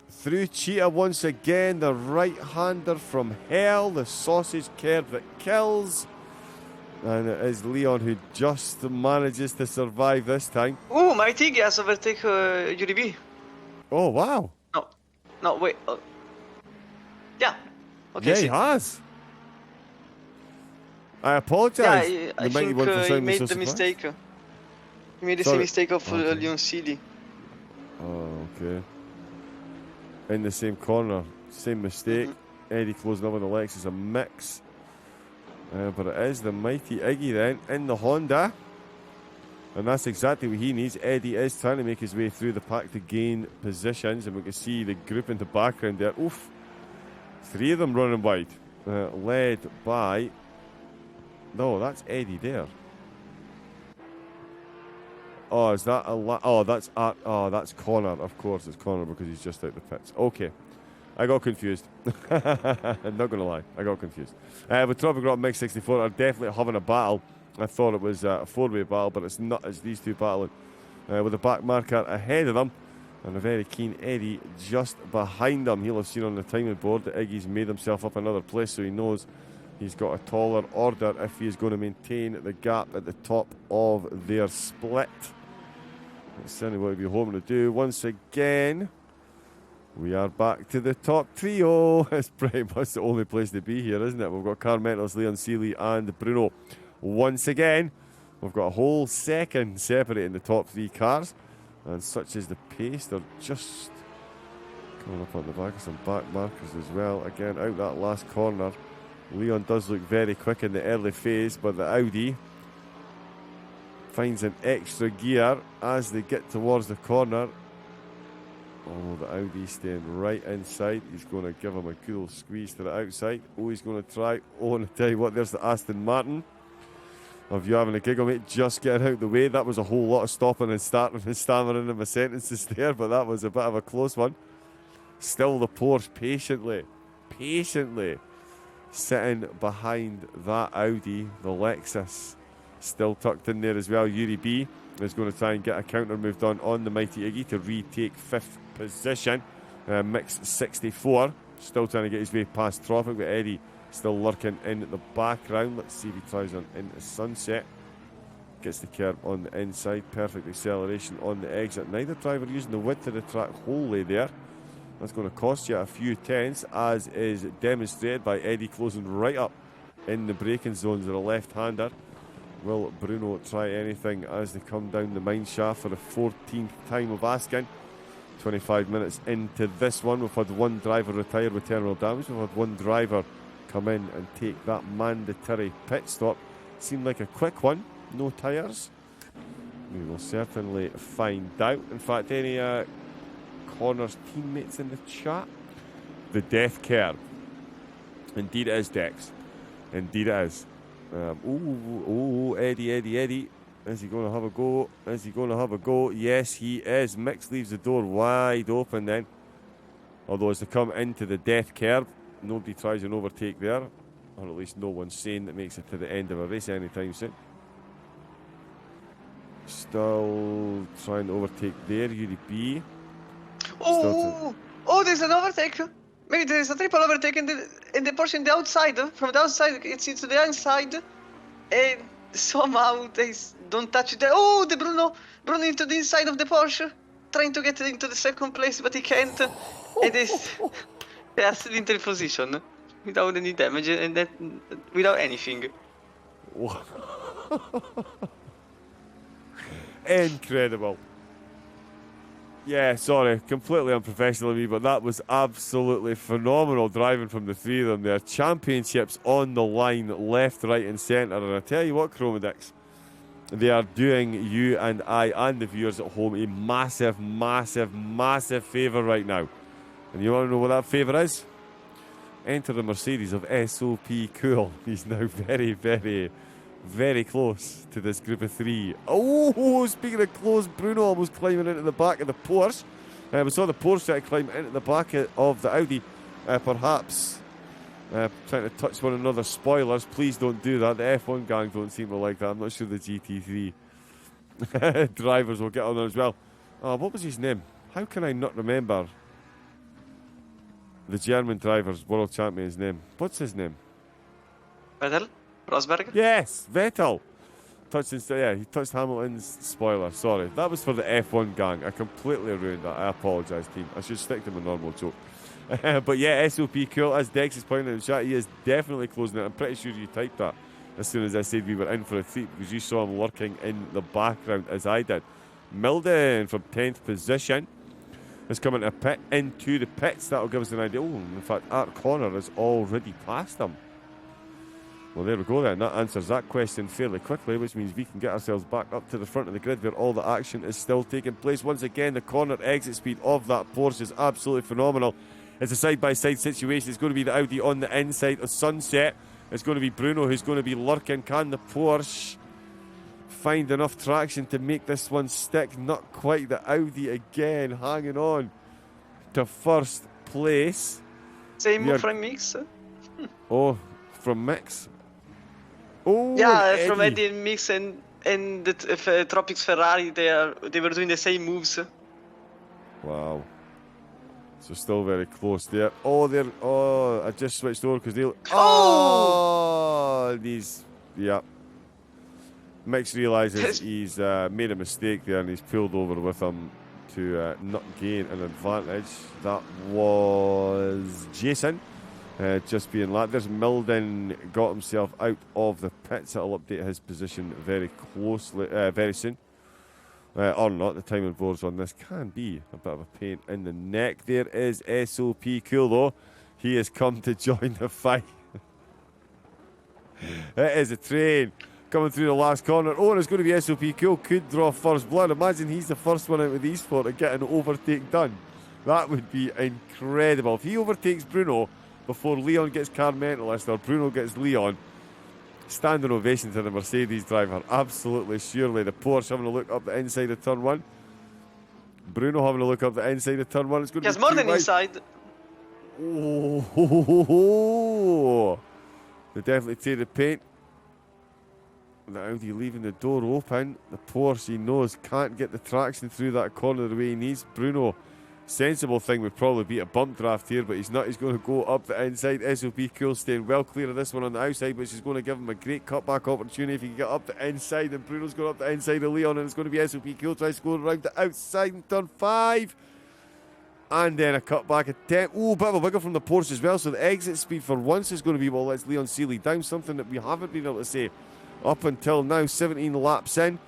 [SPEAKER 1] Through Cheetah once again, the right-hander from hell, the sausage curve that kills. And it is Leon who just manages to survive this time.
[SPEAKER 2] Oh, my Tiggy has overtaken UDB.
[SPEAKER 1] Oh, wow.
[SPEAKER 2] No, wait. Yeah. Okay,
[SPEAKER 1] yeah, he has. I apologise.
[SPEAKER 2] Yeah, I think he made the mistake. He made the same mistake of Leon Seeley.
[SPEAKER 1] Oh, okay. In the same corner, same mistake. Eddie closing up on the Lexus, a mix. But it is the mighty Iggy then in the Honda. And that's exactly what he needs. Eddie is trying to make his way through the pack to gain positions. And we can see the group in the background there. Oof. 3 of them running wide. Led by... No, that's Eddie there. Oh, is that that's Connor. Of course, it's Connor because he's just out the pits. Okay. I got confused. I'm not going to lie. I got confused. With Tropic Rock Mix 64 are definitely having a battle. I thought it was a 4-way battle, but it's not. It's these two battling with the back marker ahead of them. And a very keen Eddie just behind them. He'll have seen on the timing board that Iggy's made himself up another place, so he knows he's got a taller order if he is going to maintain the gap at the top of their split. That's certainly what he'll be hoping to do. Once again, we are back to the top trio. It's pretty much the only place to be here, isn't it? We've got Car Mentalist, Leon Seeley and Bruno. Once again, we've got a whole second separating the top 3 cars. And such is the pace. They're just coming up on the back of some back markers as well. Again, out that last corner. Leon does look very quick in the early phase, but the Audi finds an extra gear as they get towards the corner. Oh, the Audi staying right inside. He's going to give him a good old squeeze to the outside. Oh, he's going to try. Oh, and I tell you what, there's the Aston Martin. Of you having a giggle, mate, just getting out of the way. That was a whole lot of stopping and starting and stammering in my sentences there, but that was a bit of a close one. Still the Porsche patiently sitting behind that Audi, the Lexus, still tucked in there as well. Yuri B is going to try and get a counter moved on the mighty Iggy to retake 5th position. Mix 64, still trying to get his way past Tropic, but Eddie still lurking in the background. Let's see if he tries on into sunset. Gets the curb on the inside. Perfect acceleration on the exit. Neither driver using the width of the track wholly there. That's going to cost you a few tenths, as is demonstrated by Eddie closing right up in the braking zones of the left-hander. Will Bruno try anything as they come down the mine shaft for the 14th time of asking? 25 minutes into this one. We've had one driver retire with terminal damage. We've had one driver come in and take that mandatory pit stop. Seemed like a quick one. No tyres. We will certainly find out. In fact, any Connor's teammates in the chat? The death curve. Indeed it is, Dex. Indeed it is. Eddie. Is he going to have a go? Is he going to have a go? Yes, he is. Mix leaves the door wide open then. Although as they come into the death curve, nobody tries an overtake there. Or at least no one's sane that makes it to the end of a race anytime soon. Still trying to overtake there, UDP.
[SPEAKER 2] There's an overtake. Maybe there's a triple overtake in the portion the outside. From the outside, it's into the inside. And somehow they don't touch it. The Bruno into the inside of the Porsche, trying to get into the second place, but he can't. And they are still in third position without any damage and without anything.
[SPEAKER 1] Incredible. Yeah, sorry, completely unprofessional of me, but that was absolutely phenomenal driving from the three of them there. Championships on the line, left, right and centre. And I tell you what, Chromodix, they are doing you and I and the viewers at home a massive, massive, massive favour right now. And you want to know what that favour is? Enter the Mercedes of SOP Cool. He's now very, very, very close to this group of three. Speaking of close, Bruno almost climbing into the back of the Porsche. We saw the Porsche try to climb into the back of the Audi. Perhaps trying to touch one another's spoilers. Please don't do that. The F1 gang don't seem to like that. I'm not sure the GT3 drivers will get on there as well. What was his name? How can I not remember the German driver's world champion's name? What's his name?
[SPEAKER 2] Vettel? Rosberg?
[SPEAKER 1] Yes, Vettel. He touched Hamilton's spoiler. Sorry, that was for the F1 gang. I completely ruined that. I apologise, team. I should stick to my normal joke. But yeah, SOP Cool, as Dex is pointing out in the chat, he is definitely closing it. I'm pretty sure you typed that as soon as I said we were in for a treat because you saw him lurking in the background as I did. Milden from 10th position is coming into the pits. That'll give us an idea. In fact, Art Connor has already passed him. Well, there we go then. That answers that question fairly quickly, which means we can get ourselves back up to the front of the grid where all the action is still taking place. Once again, the corner exit speed of that Porsche is absolutely phenomenal. It's a side-by-side situation. It's going to be the Audi on the inside of Sunset. It's going to be Bruno who's going to be lurking. Can the Porsche find enough traction to make this one stick? Not quite. The Audi again hanging on to first place.
[SPEAKER 2] Same move from Mix.
[SPEAKER 1] From Mix?
[SPEAKER 2] From Eddie and Mix and the Tropics Ferrari, they were doing the same moves.
[SPEAKER 1] Wow. So still very close there. I just switched over because Mix realises he's made a mistake there and he's pulled over with him to not gain an advantage. That was Jason. Just being lapped. There's Milden got himself out of the pits. That'll update his position very closely, very soon. Or not. The timing boards on this can be a bit of a pain in the neck. There is SOP Cool though. He has come to join the fight. It is a train coming through the last corner. And it's going to be SOP Cool. Could draw first blood. Imagine he's the first one out of these four to get an overtake done. That would be incredible. If he overtakes Bruno before Leon gets Carmentalist or Bruno gets Leon, standing ovation to the Mercedes driver. Absolutely, surely. The Porsche having a look up the inside of turn one. Bruno having a look up the inside of turn one. It's going to be
[SPEAKER 2] more than inside.
[SPEAKER 1] They definitely take the paint. The Audi leaving the door open. The Porsche, he knows, can't get the traction through that corner the way he needs. Bruno, sensible thing would probably be a bump draft here, but he's not. He's going to go up the inside. SOP Cool staying well clear of this one on the outside, which is going to give him a great cutback opportunity if he can get up the inside. And Bruno's going up the inside of Leon, and it's going to be SOP Cool tries to go around the outside in turn 5. And then a cutback attempt. Bit of a wiggle from the Porsche as well. So the exit speed for once is going to be what lets Leon Seeley down. Something that we haven't been able to say up until now. 17 laps in.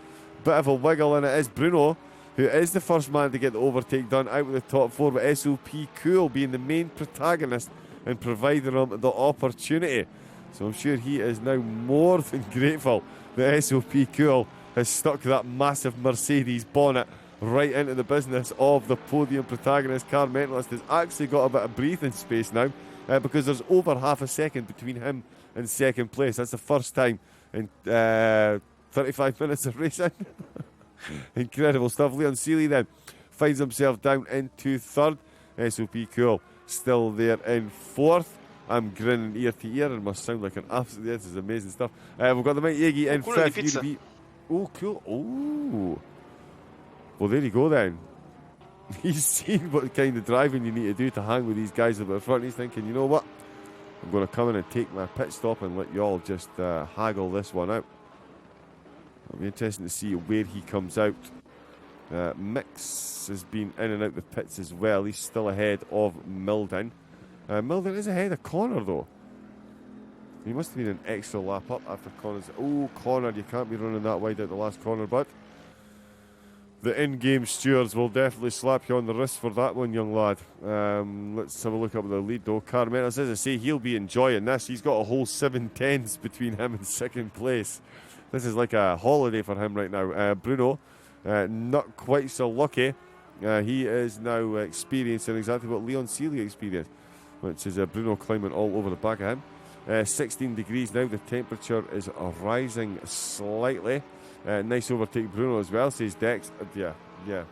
[SPEAKER 1] Bit of a wiggle, and it is Bruno who is the first man to get the overtake done out of the top 4, with SOP Cool being the main protagonist and providing him the opportunity. So I'm sure he is now more than grateful that SOP Cool has stuck that massive Mercedes bonnet right into the business of the podium protagonist. Car Mentalist has actually got a bit of breathing space now, because there's over half a second between him and second place. That's the first time in 35 minutes of racing. Incredible stuff. Leon Seeley then finds himself down into third. SOP Cool still there in fourth. I'm grinning ear to ear and must sound like an absolute. This is amazing stuff. We've got the Mike Yegi in fifth. UDB. Oh, cool. Oh. Well, there you go then. He's seen what kind of driving you need to do to hang with these guys at the front. He's thinking, you know what? I'm going to come in and take my pit stop and let you all just haggle this one out. It'll be interesting to see where he comes out. Mix has been in and out the pits as well. He's still ahead of Milden. Milden is ahead of Connor though. He must have been an extra lap up after Connor's. Oh, Connor, you can't be running that wide out the last corner, bud. The in-game stewards will definitely slap you on the wrist for that one, young lad. Let's have a look up at the lead though. Carmenas, as I say, he'll be enjoying this. He's got a whole 7 tenths between him and second place. This is like a holiday for him right now. Bruno, not quite so lucky. He is now experiencing exactly what Leon Seeley experienced, which is Bruno climbing all over the back of him. 16 degrees now. The temperature is rising slightly. Nice overtake, Bruno, as well, says Dex. Yeah,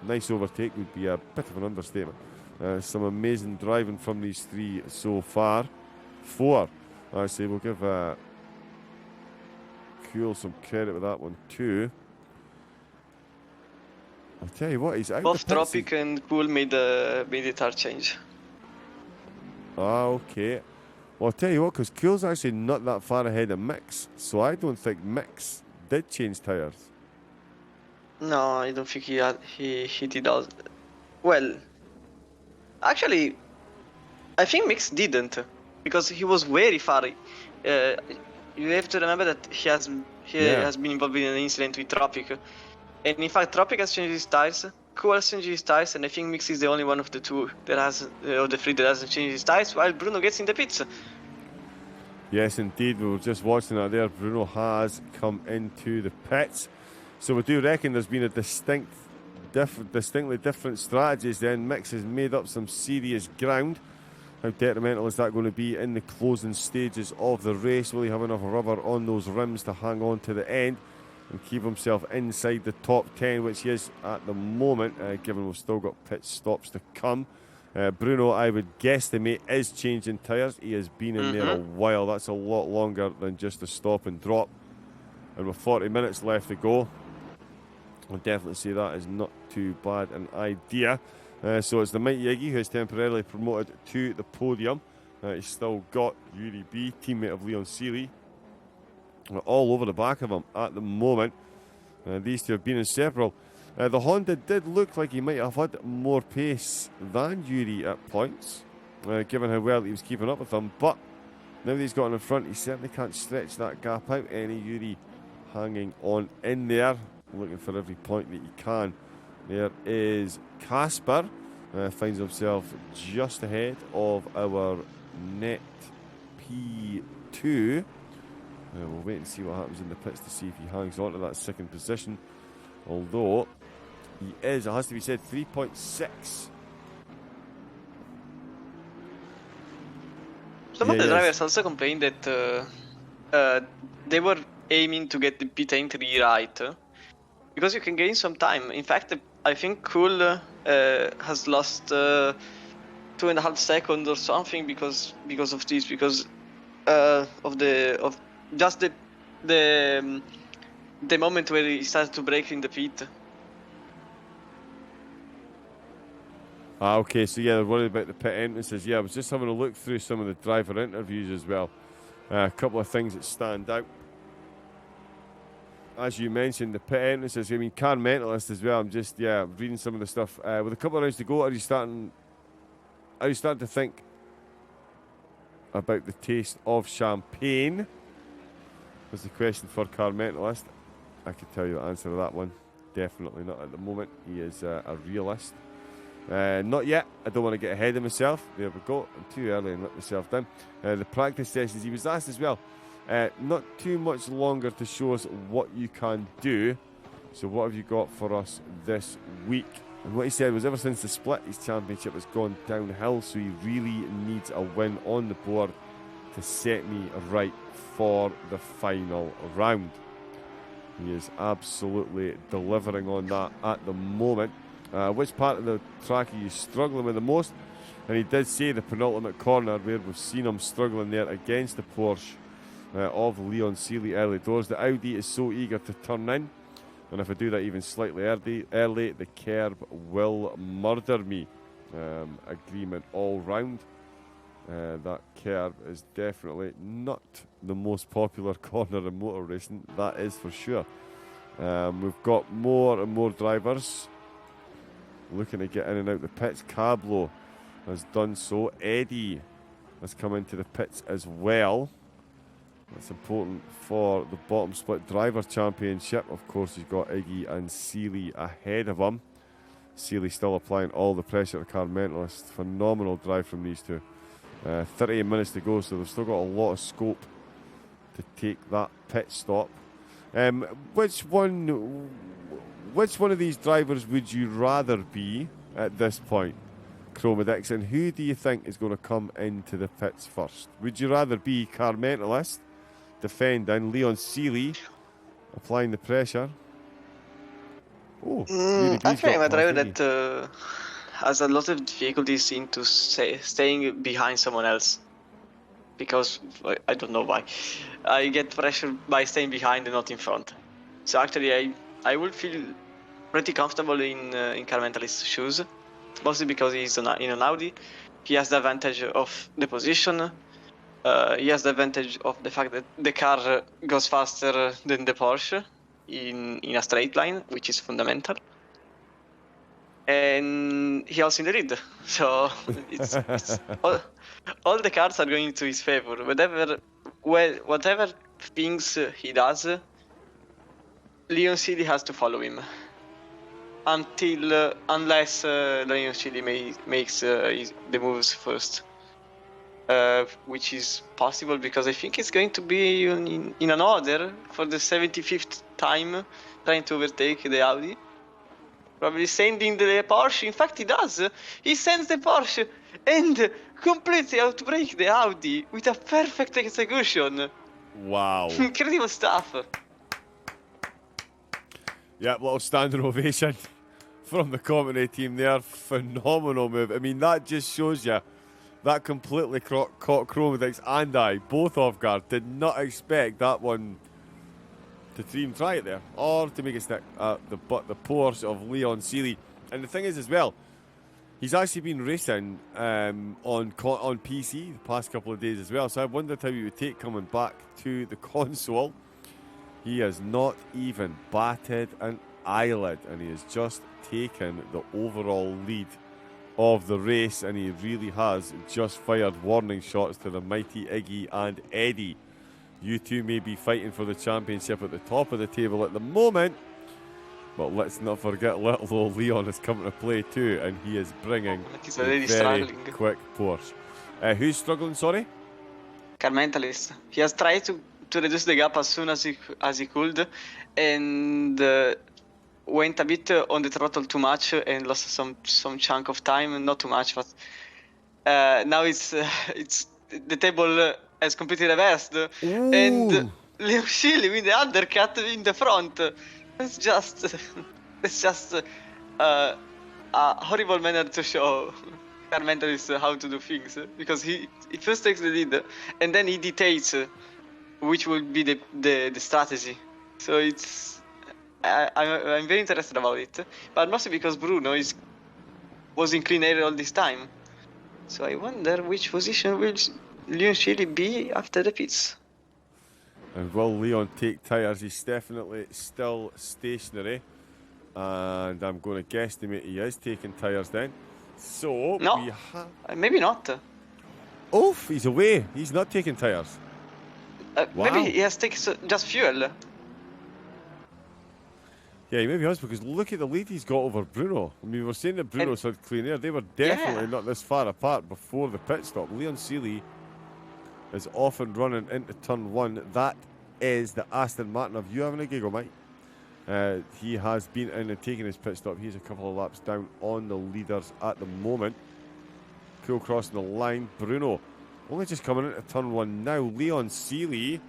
[SPEAKER 1] nice overtake would be a bit of an understatement. Some amazing driving from these three so far. 4. I say we'll give Cool some credit with that one too. I'll tell you what, he's out.
[SPEAKER 2] Both Tropic and Cool made the tire change.
[SPEAKER 1] Ah, okay. Well, I'll tell you what, because Cool's actually not that far ahead of Mix, so I don't think Mix did change tyres.
[SPEAKER 2] No, I don't think he did all. Well, actually, I think Mix didn't, because he was very far. You have to remember that he has been involved in an incident with Tropic, and in fact Tropic has changed his tires, Cool has changed his tires, and I think Mix is the only one of the two that has, of the three that hasn't changed his tires, while Bruno gets in the pits.
[SPEAKER 1] Yes, indeed. We were just watching that there. Bruno has come into the pits. So we do reckon there's been a distinctly different strategies then. Mix has made up some serious ground. How detrimental is that going to be in the closing stages of the race? Will he have enough rubber on those rims to hang on to the end and keep himself inside the top 10, which he is at the moment, given we've still got pit stops to come? Bruno, I would guesstimate, is changing tyres. He has been in there a while. That's a lot longer than just a stop and drop. And with 40 minutes left to go, I'll definitely say that is not too bad an idea. So it's the Mike Yegi who is temporarily promoted to the podium. He's still got Yuri B, teammate of Leon Seeley, all over the back of him at the moment. These two have been inseparable. The Honda did look like he might have had more pace than Yuri at points, given how well he was keeping up with them. But now that he's got in front, he certainly can't stretch that gap out any. Yuri hanging on in there, looking for every point that he can. There is Casper, finds himself just ahead of our net P2. We'll wait and see what happens in the pits to see if he hangs on to that second position. Although he is, it has to be said, 3.6.
[SPEAKER 2] Some of the drivers also complained that they were aiming to get the pit entry right, because you can gain some time. In fact, I think Cool has lost 2.5 seconds or something because of this, because of just the moment where he started to brake in the pit.
[SPEAKER 1] Okay, so yeah, they're worried about the pit entrances. Yeah, I was just having a look through some of the driver interviews as well. A couple of things that stand out. As you mentioned, the pit entrances. I mean, Car Mentalist as well. I'm just reading some of the stuff. With a couple of rounds to go, are you starting to think about the taste of champagne? Was the question for Car Mentalist. I could tell you the answer to that one. Definitely not at the moment. He is a realist. Not yet. I don't want to get ahead of myself. There we go. I'm too early and let myself down. The practice sessions, he was asked as well. Not too much longer to show us what you can do. So what have you got for us this week? And what he said was ever since the split, his championship has gone downhill. So he really needs a win on the board to set me right for the final round. He is absolutely delivering on that at the moment. Which part of the track are you struggling with the most? And he did say the penultimate corner, where we've seen him struggling there against the Porsche of Leon Seeley early doors. The Audi is so eager to turn in, and if I do that even slightly early, the curb will murder me. Agreement all round. That curb is definitely not the most popular corner in motor racing, that is for sure. We've got more and more drivers looking to get in and out the pits. Cablo has done so. Eddie has come into the pits as well. That's important for the bottom split driver championship. Of course, he's got Iggy and Seeley ahead of him. Seeley still applying all the pressure to Car Mentalist. Phenomenal drive from these two. 38 minutes to go, so they've still got a lot of scope to take that pit stop. Which one of these drivers would you rather be at this point, Chromedix, and who do you think is going to come into the pits first? Would you rather be Car Mentalist defending, Leon Seeley applying the pressure?
[SPEAKER 2] I think I'm a driver that has a lot of difficulties into staying behind someone else, because I don't know why. I get pressure by staying behind and not in front. So actually I would feel pretty comfortable in Car Mentalist's shoes, mostly because he's in an Audi. He has the advantage of the position. He has the advantage of the fact that the car goes faster than the Porsche in a straight line, which is fundamental. And he also in the lead, so it's all the cards are going to his favor. Whatever things he does, Leon Seeley has to follow him unless Leon Seeley makes the moves first, which is possible because I think it's going to be in an order for the 75th time trying to overtake the Audi. Probably sending the Porsche. In fact, he does. He sends the Porsche and completely outbreak the Audi with a perfect execution.
[SPEAKER 1] Wow.
[SPEAKER 2] Incredible stuff.
[SPEAKER 1] Yeah, little standing ovation from the commentary team there. Phenomenal move. I mean, that just shows you that completely caught Chromedix and I both off guard. Did not expect that one to even try it there, or to make it stick at the Porsche of Leon Seeley. And the thing is as well, he's actually been racing on PC the past couple of days as well, so I wondered how he would take coming back to the console. He has not even batted an eyelid, and he has just taken the overall lead of the race, and he really has just fired warning shots to the mighty Iggy and Eddie. You two may be fighting for the championship at the top of the table at the moment, but let's not forget little old Leon has come to play too, and he is bringing
[SPEAKER 2] He's
[SPEAKER 1] a
[SPEAKER 2] already
[SPEAKER 1] very
[SPEAKER 2] struggling.
[SPEAKER 1] quick Porsche. Who's struggling, sorry?
[SPEAKER 2] Car Mentalist. He has tried to reduce the gap as soon as he could, and went a bit on the throttle too much and lost some chunk of time. Not too much, but now it's the table has completely reversed.
[SPEAKER 1] Ooh.
[SPEAKER 2] And Leon Seeley with the undercut in the front. It's just a horrible manner to show Car Mentalist how to do things, because he first takes the lead and then he dictates which will be the strategy. So I'm very interested about it, but mostly because Bruno was in clean air all this time. So I wonder which position will Leon Seeley be after the pits.
[SPEAKER 1] And will Leon take tyres? He's definitely still stationary, and I'm going to guesstimate he is taking tyres then. So
[SPEAKER 2] no, maybe not.
[SPEAKER 1] Oh, he's away. He's not taking tyres.
[SPEAKER 2] Wow. Maybe he has taken just fuel.
[SPEAKER 1] Yeah, he maybe has, because look at the lead he's got over Bruno. I mean, we were saying that Bruno's had clean air. They were definitely not this far apart before the pit stop. Leon Seeley is off and running into turn 1. That is the Aston Martin. Of you having a giggle, mate? He has been in and taken his pit stop. He's a couple of laps down on the leaders at the moment. Cool crossing the line. Bruno only just coming into turn 1 now. Leon Seeley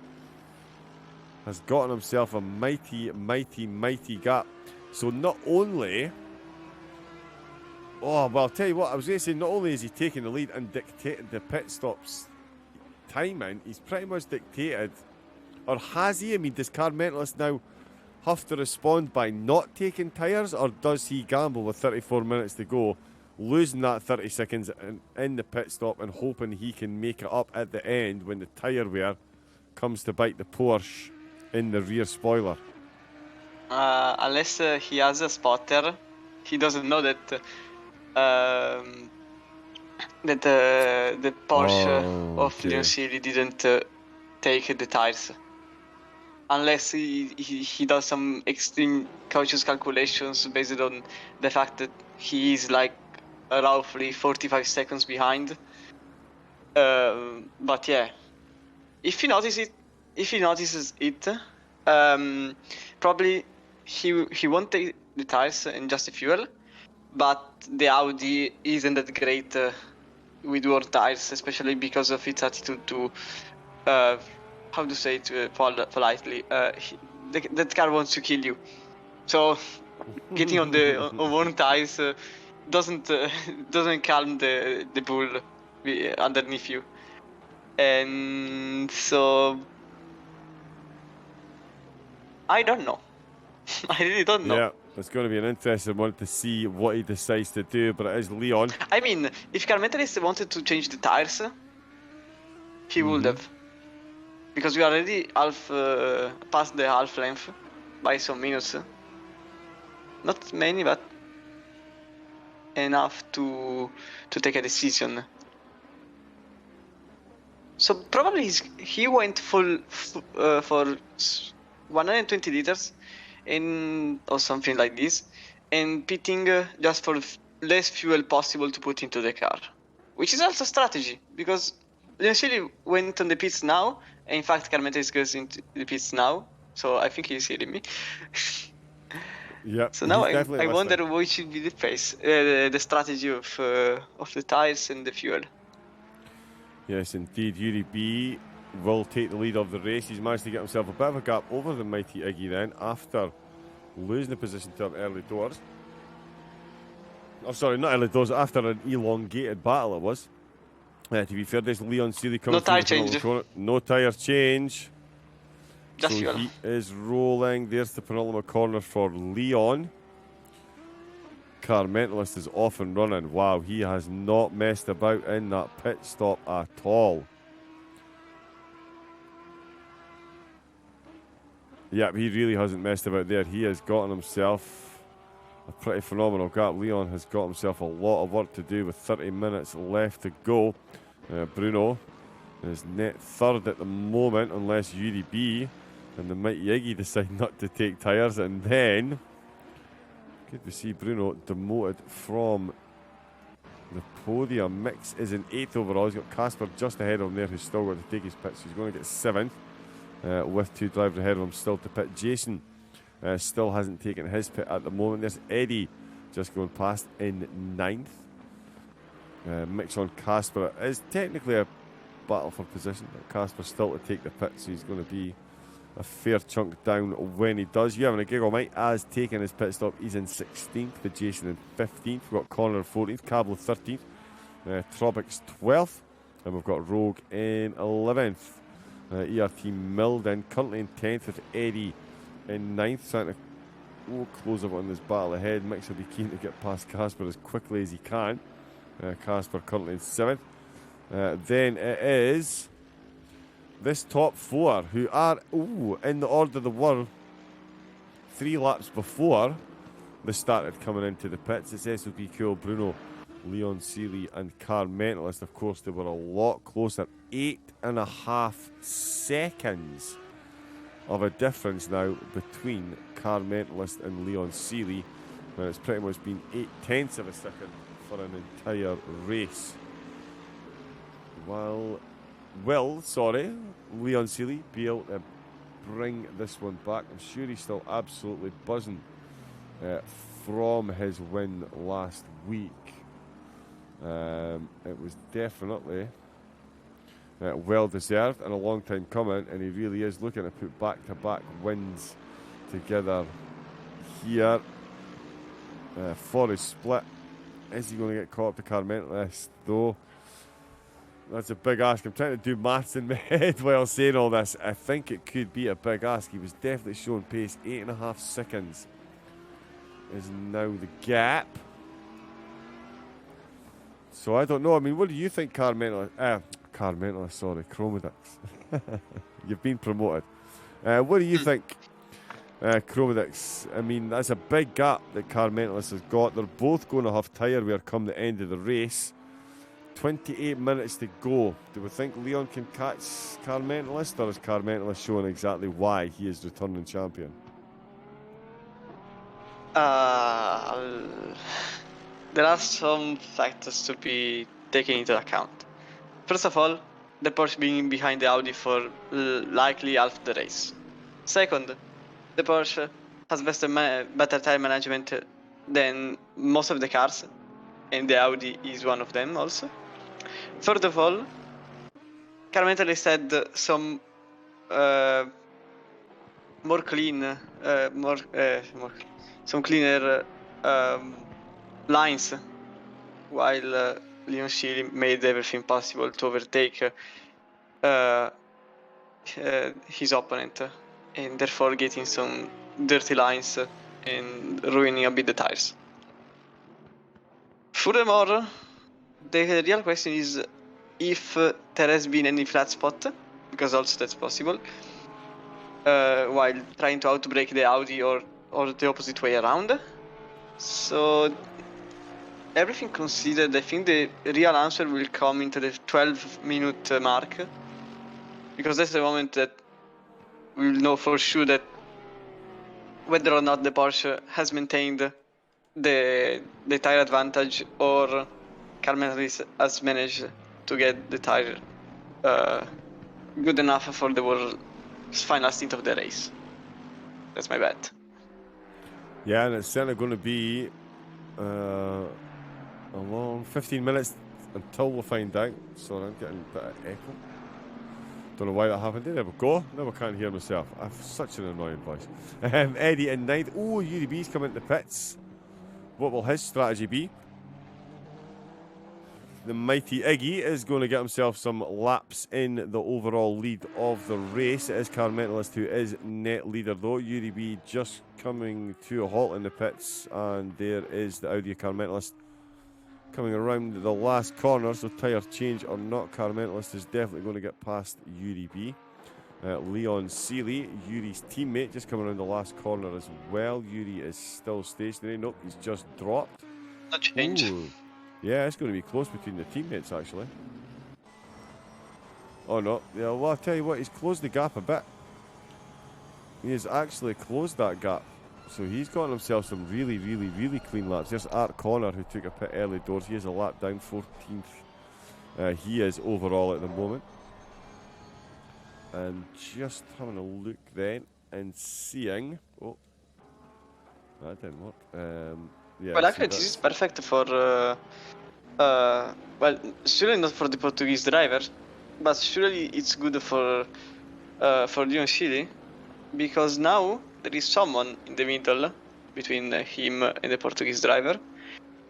[SPEAKER 1] has gotten himself a mighty, mighty, mighty gap. So not only... Oh, well, I'll tell you what. I was going to say, not only is he taking the lead and dictated the pit stops timing, he's pretty much dictated... Or has he? I mean, does Car Mentalist now have to respond by not taking tyres, or does he gamble with 34 minutes to go, losing that 30 seconds in the pit stop and hoping he can make it up at the end when the tyre wear comes to bite the Porsche in the rear spoiler?
[SPEAKER 2] Unless he has a spotter, he doesn't know that the Porsche of Leon Seeley didn't take the tires. Unless he does some extreme cautious calculations based on the fact that he is like roughly 45 seconds behind. But yeah, if he notices it, probably he won't take the tires and just the fuel. But the Audi isn't that great with worn tires, especially because of its attitude to how to say it politely, that car wants to kill you. So getting on the on worn tires doesn't calm the bull underneath you, and so I don't know. I really don't know.
[SPEAKER 1] Yeah, it's going to be an interesting one to see what he decides to do, but it is Leon.
[SPEAKER 2] I mean, if Car Mentalist wanted to change the tires, he would have. Because we are already past the half length by some minutes. Not many, but enough to take a decision. So probably he went full for 120 liters or something like this, and pitting just for less fuel possible to put into the car, which is also strategy, because Leon Seeley went on the pits now. In fact, Car Mentalist goes into the pits now, so I think he's hearing me.
[SPEAKER 1] Yeah.
[SPEAKER 2] So now I wonder what should be the pace, the strategy of the tires and the fuel.
[SPEAKER 1] Yes, indeed. Yuri B will take the lead of the race. He's managed to get himself a bit of a gap over the mighty Iggy then, after losing the position to early doors. Oh, sorry, not early doors, after an elongated battle it was. To be fair, there's Leon Seeley coming through the corner. No tyre change.
[SPEAKER 2] Just
[SPEAKER 1] so
[SPEAKER 2] fuel.
[SPEAKER 1] He is rolling. There's the penultimate corner for Leon. Car Mentalist is off and running. Wow, he has not messed about in that pit stop at all. Yep, he really hasn't messed about there. He has gotten himself a pretty phenomenal gap. Leon has got himself a lot of work to do with 30 minutes left to go. Bruno is net third at the moment, unless Yuri B and the mighty Iggy decide not to take tyres. And then, good to see Bruno demoted from the podium. Mix is in 8th overall. He's got Casper just ahead of him there, who's still got to take his pit. So he's going to get 7th, with 2 drivers ahead of him still to pit. Jason still hasn't taken his pit at the moment. There's Eddie just going past in 9th. Mix on Casper. It is technically a battle for position, but Casper still to take the pit, so he's going to be a fair chunk down when he does. You having a giggle, Mike, as taking his pit stop. He's in 16th, with Jason in 15th. We've got Connor 14th, Cablo 13th, Tropics 12th, and we've got Rogue in 11th. ERT Milden currently in 10th, with Eddie in 9th, trying to close up on this battle ahead. Mix will be keen to get past Casper as quickly as he can. Casper currently in 7th. Then it is this top 4 who are in the order of the world 3 laps before they started coming into the pits. It's SOP Cool, Bruno, Leon Seeley and Car Mentalist. Of course, they were a lot closer. 8.5 seconds of a difference now between Car Mentalist and Leon Seeley, and it's pretty much been 0.8 of a second for an entire race. While Leon Seeley be able to bring this one back. I'm sure he's still absolutely buzzing from his win last week. It was definitely well deserved and a long time coming, and he really is looking to put back-to-back wins together here for his split. Is he going to get caught up to Car Mentalist though? That's a big ask. I'm trying to do maths in my head while saying all this. I think it could be a big ask. He was definitely showing pace. 8.5 seconds is now the gap. So I don't know. I mean, what do you think, Chromedix? You've been promoted. What do you think, Chromedix? I mean, that's a big gap that Car Mentalist has got. They're both going to have tyre wear come the end of the race. 28 minutes to go. Do we think Leon can catch Car Mentalist, or is Car Mentalist showing exactly why he is returning champion?
[SPEAKER 2] There are some factors to be taken into account. First of all, the Porsche being behind the Audi for likely half the race. Second, the Porsche has better time management than most of the cars, and the Audi is one of them also. Third of all, Car Mentalist had some some cleaner lines, while Leon Seeley made everything possible to overtake his opponent, and therefore getting some dirty lines and ruining a bit the tires. Furthermore, the real question is if there has been any flat spot, because also that's possible, while trying to outbrake the Audi or the opposite way around. So everything considered, I think the real answer will come into the 12-minute mark, because that's the moment that we will know for sure that whether or not the Porsche has maintained the tire advantage, or Car Mentalist has managed to get the tire good enough for the final stint of the race. That's my bet.
[SPEAKER 1] Yeah, and it's certainly going to be a long 15 minutes until we find out. Sorry, I'm getting a bit of echo. Don't know why that happened. There we go. Now I can't hear myself. I have such an annoying voice. Eddie in ninth. Oh, UDB's coming into the pits. What will his strategy be? The mighty Iggy is going to get himself some laps in the overall lead of the race. It is Car Mentalist who is net leader though. UDB just coming to a halt in the pits, and there is the Audi Car Mentalist coming around the last corner. So tyre change or not, Car Mentalist is definitely going to get past UDB. Leon Seeley, Yuri's teammate, just coming around the last corner as well. Yuri is still stationary. Nope, he's just dropped.
[SPEAKER 2] No change.
[SPEAKER 1] Ooh. Yeah, it's going to be close between the teammates, actually. Oh, no. Yeah, well, I'll tell you what, he's closed the gap a bit. He has actually closed that gap. So he's gotten himself some really, really, really clean laps. There's Art Connor, who took a pit early doors. He has a lap down, 14th. He is overall at the moment. And just having a look then and seeing... Oh, that didn't work. Yeah,
[SPEAKER 2] well, actually, this is perfect for, well, surely not for the Portuguese driver, but surely it's good for Leon Seeley, because now there is someone in the middle between him and the Portuguese driver,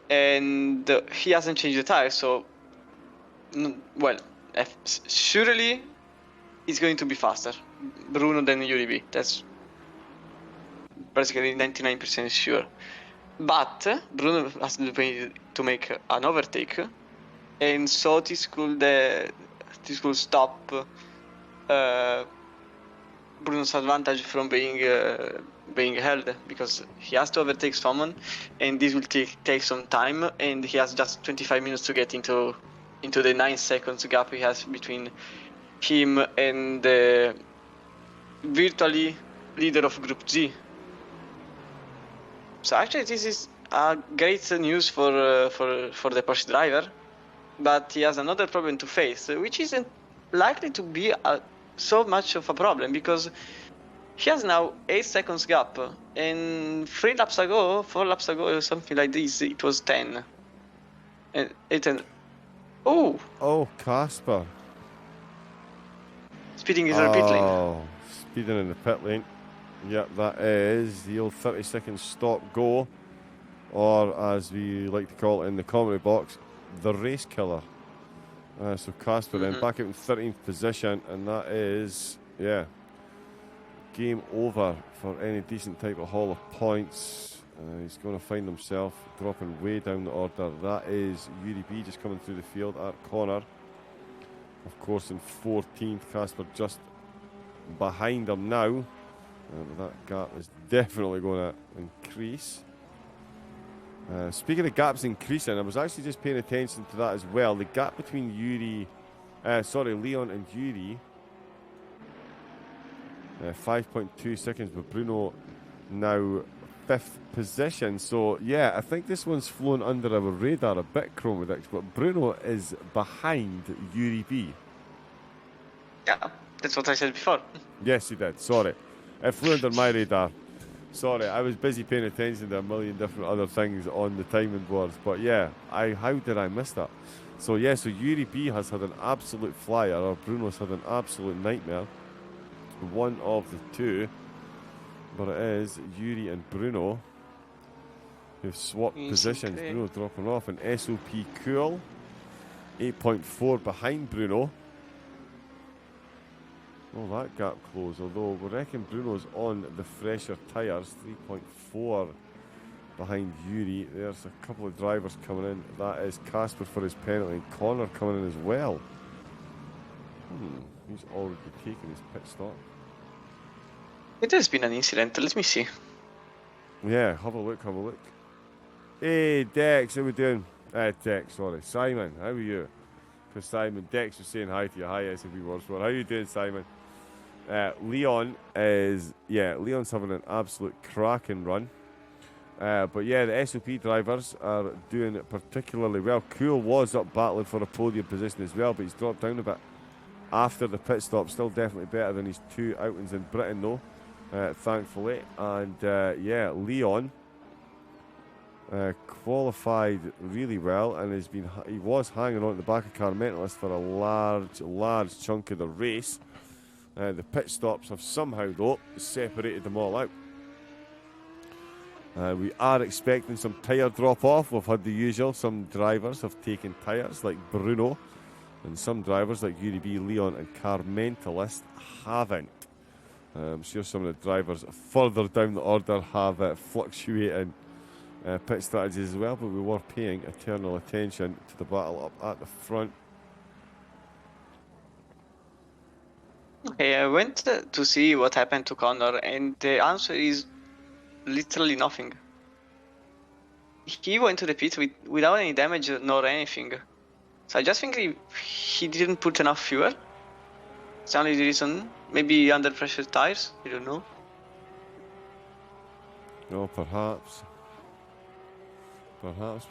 [SPEAKER 2] and he hasn't changed the tire, so, well, surely it's going to be faster, Bruno, than UDB. That's basically 99% sure. But Bruno has to make an overtake, and so this could stop Bruno's advantage from being held, because he has to overtake someone, and this will take some time, and he has just 25 minutes to get into the 9 seconds gap he has between him and the virtually leader of Group G. So actually, this is a great news for the Porsche driver, but he has another problem to face, which isn't likely to be so much of a problem because he has now 8 seconds gap, and 4 laps ago, or something like this, it was 10. And 8 and
[SPEAKER 1] Oh, Casper.
[SPEAKER 2] Speeding is a pit lane.
[SPEAKER 1] Oh, speeding in the pit lane. Yep, that is the old 30-second stop go, or as we like to call it in the comedy box, the race killer. So Casper then back out in 13th position, and that is, game over for any decent type of haul of points. He's going to find himself dropping way down the order. That is Yuri B just coming through the field at corner. Of course, in 14th, Casper just behind him now. That gap is definitely going to increase. Speaking of gaps increasing, I was actually just paying attention to that as well. The gap between Leon and Yuri, 5.2 seconds, but Bruno now 5th position. So, yeah, I think this one's flown under our radar a bit, Chromodix, but Bruno is behind Yuri B.
[SPEAKER 2] Yeah, that's what I said before.
[SPEAKER 1] Yes, you did. Sorry. It flew under my radar. Sorry, I was busy paying attention to a million different other things on the timing boards. But yeah, how did I miss that? So yeah, so Yuri B has had an absolute flyer, or Bruno's had an absolute nightmare. One of the two. But it is Yuri and Bruno who've swapped positions. Bruno dropping off, and SOP Cool 8.4 behind Bruno. Well, that gap closed, although we reckon Bruno's on the fresher tyres, 3.4 behind Yuri. There's a couple of drivers coming in. That is Casper for his penalty, and Connor coming in as well. He's already taken his pit stop.
[SPEAKER 2] It has been an incident. Let me see.
[SPEAKER 1] Yeah, have a look. Hey, Dex, how we doing? Dex, sorry. Simon, how are you? Because Simon, Dex was saying hi to you. Hi, SOP World Sport. How you doing, Simon? Leon's having an absolute cracking run. But yeah, the SOP drivers are doing it particularly well. Cool was up battling for a podium position as well, but he's dropped down a bit after the pit stop. Still definitely better than his 2 outings in Britain though, thankfully. And Leon qualified really well, and he was hanging on at the back of Carmentalist for a large chunk of the race. The pit stops have somehow, though, separated them all out. We are expecting some tyre drop-off. We've had the usual. Some drivers have taken tyres, like Bruno, and some drivers, like Yuri B, Leon, and Carmentalist, haven't. I'm sure some of the drivers further down the order have fluctuating pit strategies as well, but we were paying eternal attention to the battle up at the front.
[SPEAKER 2] Okay, I went to see what happened to Connor, and the answer is literally nothing. He went to the pit without any damage nor anything. So I just think he didn't put enough fuel. It's only the reason. Maybe under pressure tires, I don't know.
[SPEAKER 1] No, perhaps. That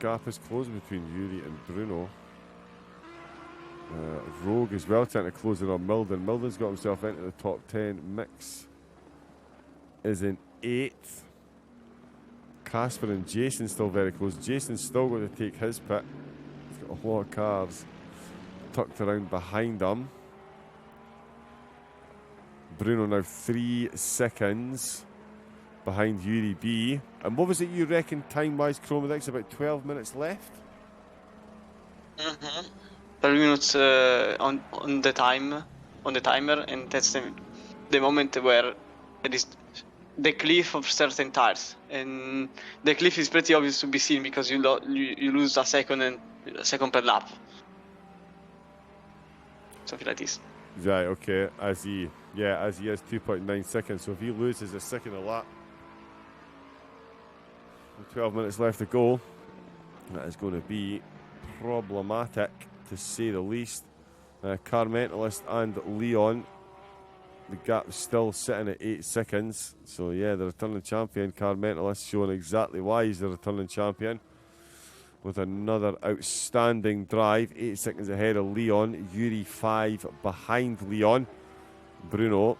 [SPEAKER 1] gap is closing between Yuri and Bruno. Rogue as well, trying to close it on Milden. Milden's got himself into the top 10. Mix is in 8th. Casper and Jason still very close. Jason's still going to take his pit. He's got a lot of cars tucked around behind him. Bruno now 3 seconds behind Yuri B. And what was it you reckon time-wise, Chromodix? About 12 minutes left?
[SPEAKER 2] 12 minutes on the timer, and that's the moment where it is the cliff of certain tires, and the cliff is pretty obvious to be seen because you lose a second per lap, something like this.
[SPEAKER 1] Right, okay. As he has 2.9 seconds, so if he loses a second a lap, with 12 minutes left to go, that is going to be problematic, to say the least. Carmentalist and Leon. The gap's still sitting at 8 seconds. So, yeah, the returning champion, Carmentalist, showing exactly why he's the returning champion. With another outstanding drive. 8 seconds ahead of Leon. Yuri 5 behind Leon. Bruno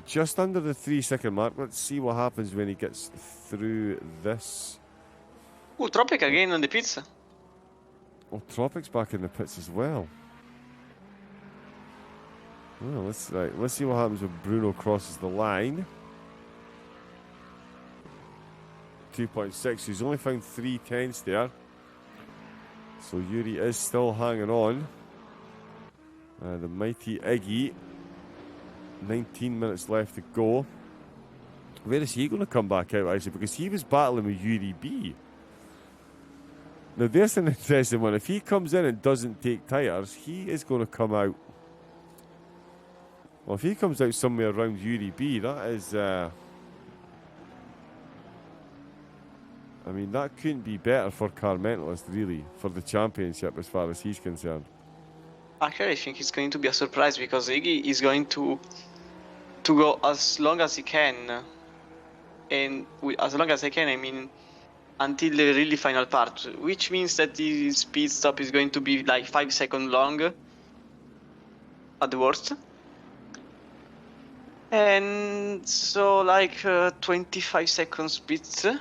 [SPEAKER 1] just under the 3 second mark. Let's see what happens when he gets through this.
[SPEAKER 2] Oh, Tropic again on the pits.
[SPEAKER 1] Oh, Tropic's back in the pits as well. Well, let's see what happens when Bruno crosses the line. 2.6. He's only found 3/10 there. So Yuri is still hanging on. The mighty Iggy. 19 minutes left to go. Where is he going to come back out, actually? Because he was battling with Yuri B. Now, there's an interesting one. If he comes in and doesn't take tires, he is going to come out. Well, if he comes out somewhere around Yuri B, that is... I mean, that couldn't be better for Carmentalist, really, for the championship as far as he's concerned.
[SPEAKER 2] Actually, I think it's going to be a surprise because Iggy is going to go as long as he can. And as long as I can, I mean, until the really final part, which means that the speed stop is going to be like 5 seconds long at the worst. And so like 25 seconds speeds. So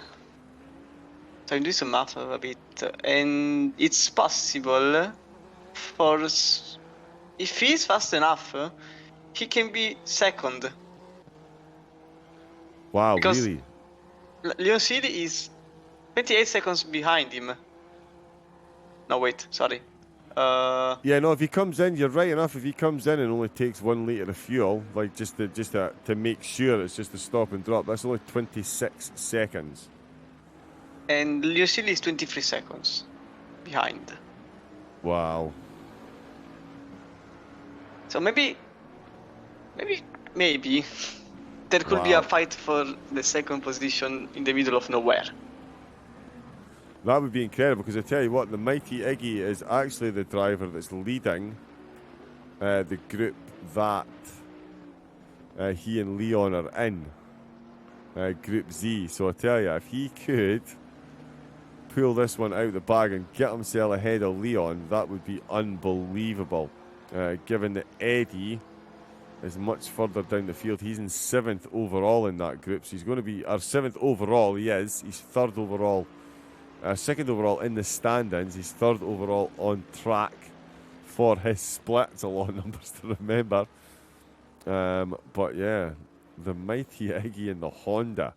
[SPEAKER 2] I'm doing some math a bit, and it's possible for, if he's fast enough, he can be second.
[SPEAKER 1] Wow,
[SPEAKER 2] because
[SPEAKER 1] really?
[SPEAKER 2] Leon City is 28 seconds behind him. No, wait, sorry.
[SPEAKER 1] Yeah, no, if he comes in, you're right enough. If he comes in and only takes 1 litre of fuel, like just to make sure it's just a stop and drop, that's only 26 seconds.
[SPEAKER 2] And Leon City is 23 seconds behind.
[SPEAKER 1] Wow.
[SPEAKER 2] So maybe there could be a fight for the second position in the middle of nowhere.
[SPEAKER 1] That would be incredible, because I tell you what, the mighty Iggy is actually the driver that's leading the group that he and Leon are in, Group Z. So I tell you, if he could pull this one out of the bag and get himself ahead of Leon, that would be unbelievable. Given that Eddie is much further down the field. He's in 7th overall in that group, so he's going to be our 7th overall. He is. He's 3rd overall. 2nd overall in the standings. He's 3rd overall on track for his split. It's a lot of numbers to remember. But yeah, the mighty Iggy and the Honda.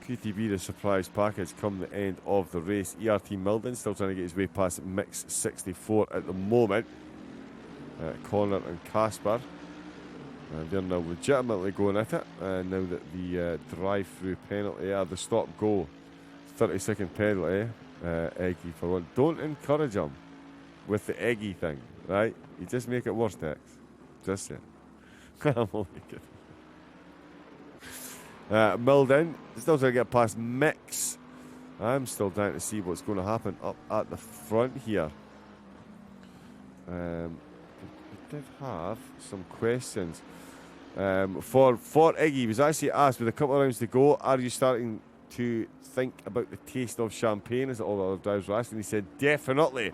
[SPEAKER 1] QTB, the surprise package, come the end of the race. ERT Milden still trying to get his way past Mix 64 at the moment. Connor and Casper. They're now legitimately going at it. Now that the drive-through penalty, the stop-go 30-second penalty, Eggy for one. Don't encourage him with the Eggy thing, right? You just make it worse, Tex. Just saying. I'm only kidding. Milden still trying to get past Mix. I'm still dying to see what's going to happen up at the front here. We did have some questions. For Iggy, he was actually asked with a couple of rounds to go, are you starting to think about the taste of champagne, as all the other drivers were asking? He said, definitely.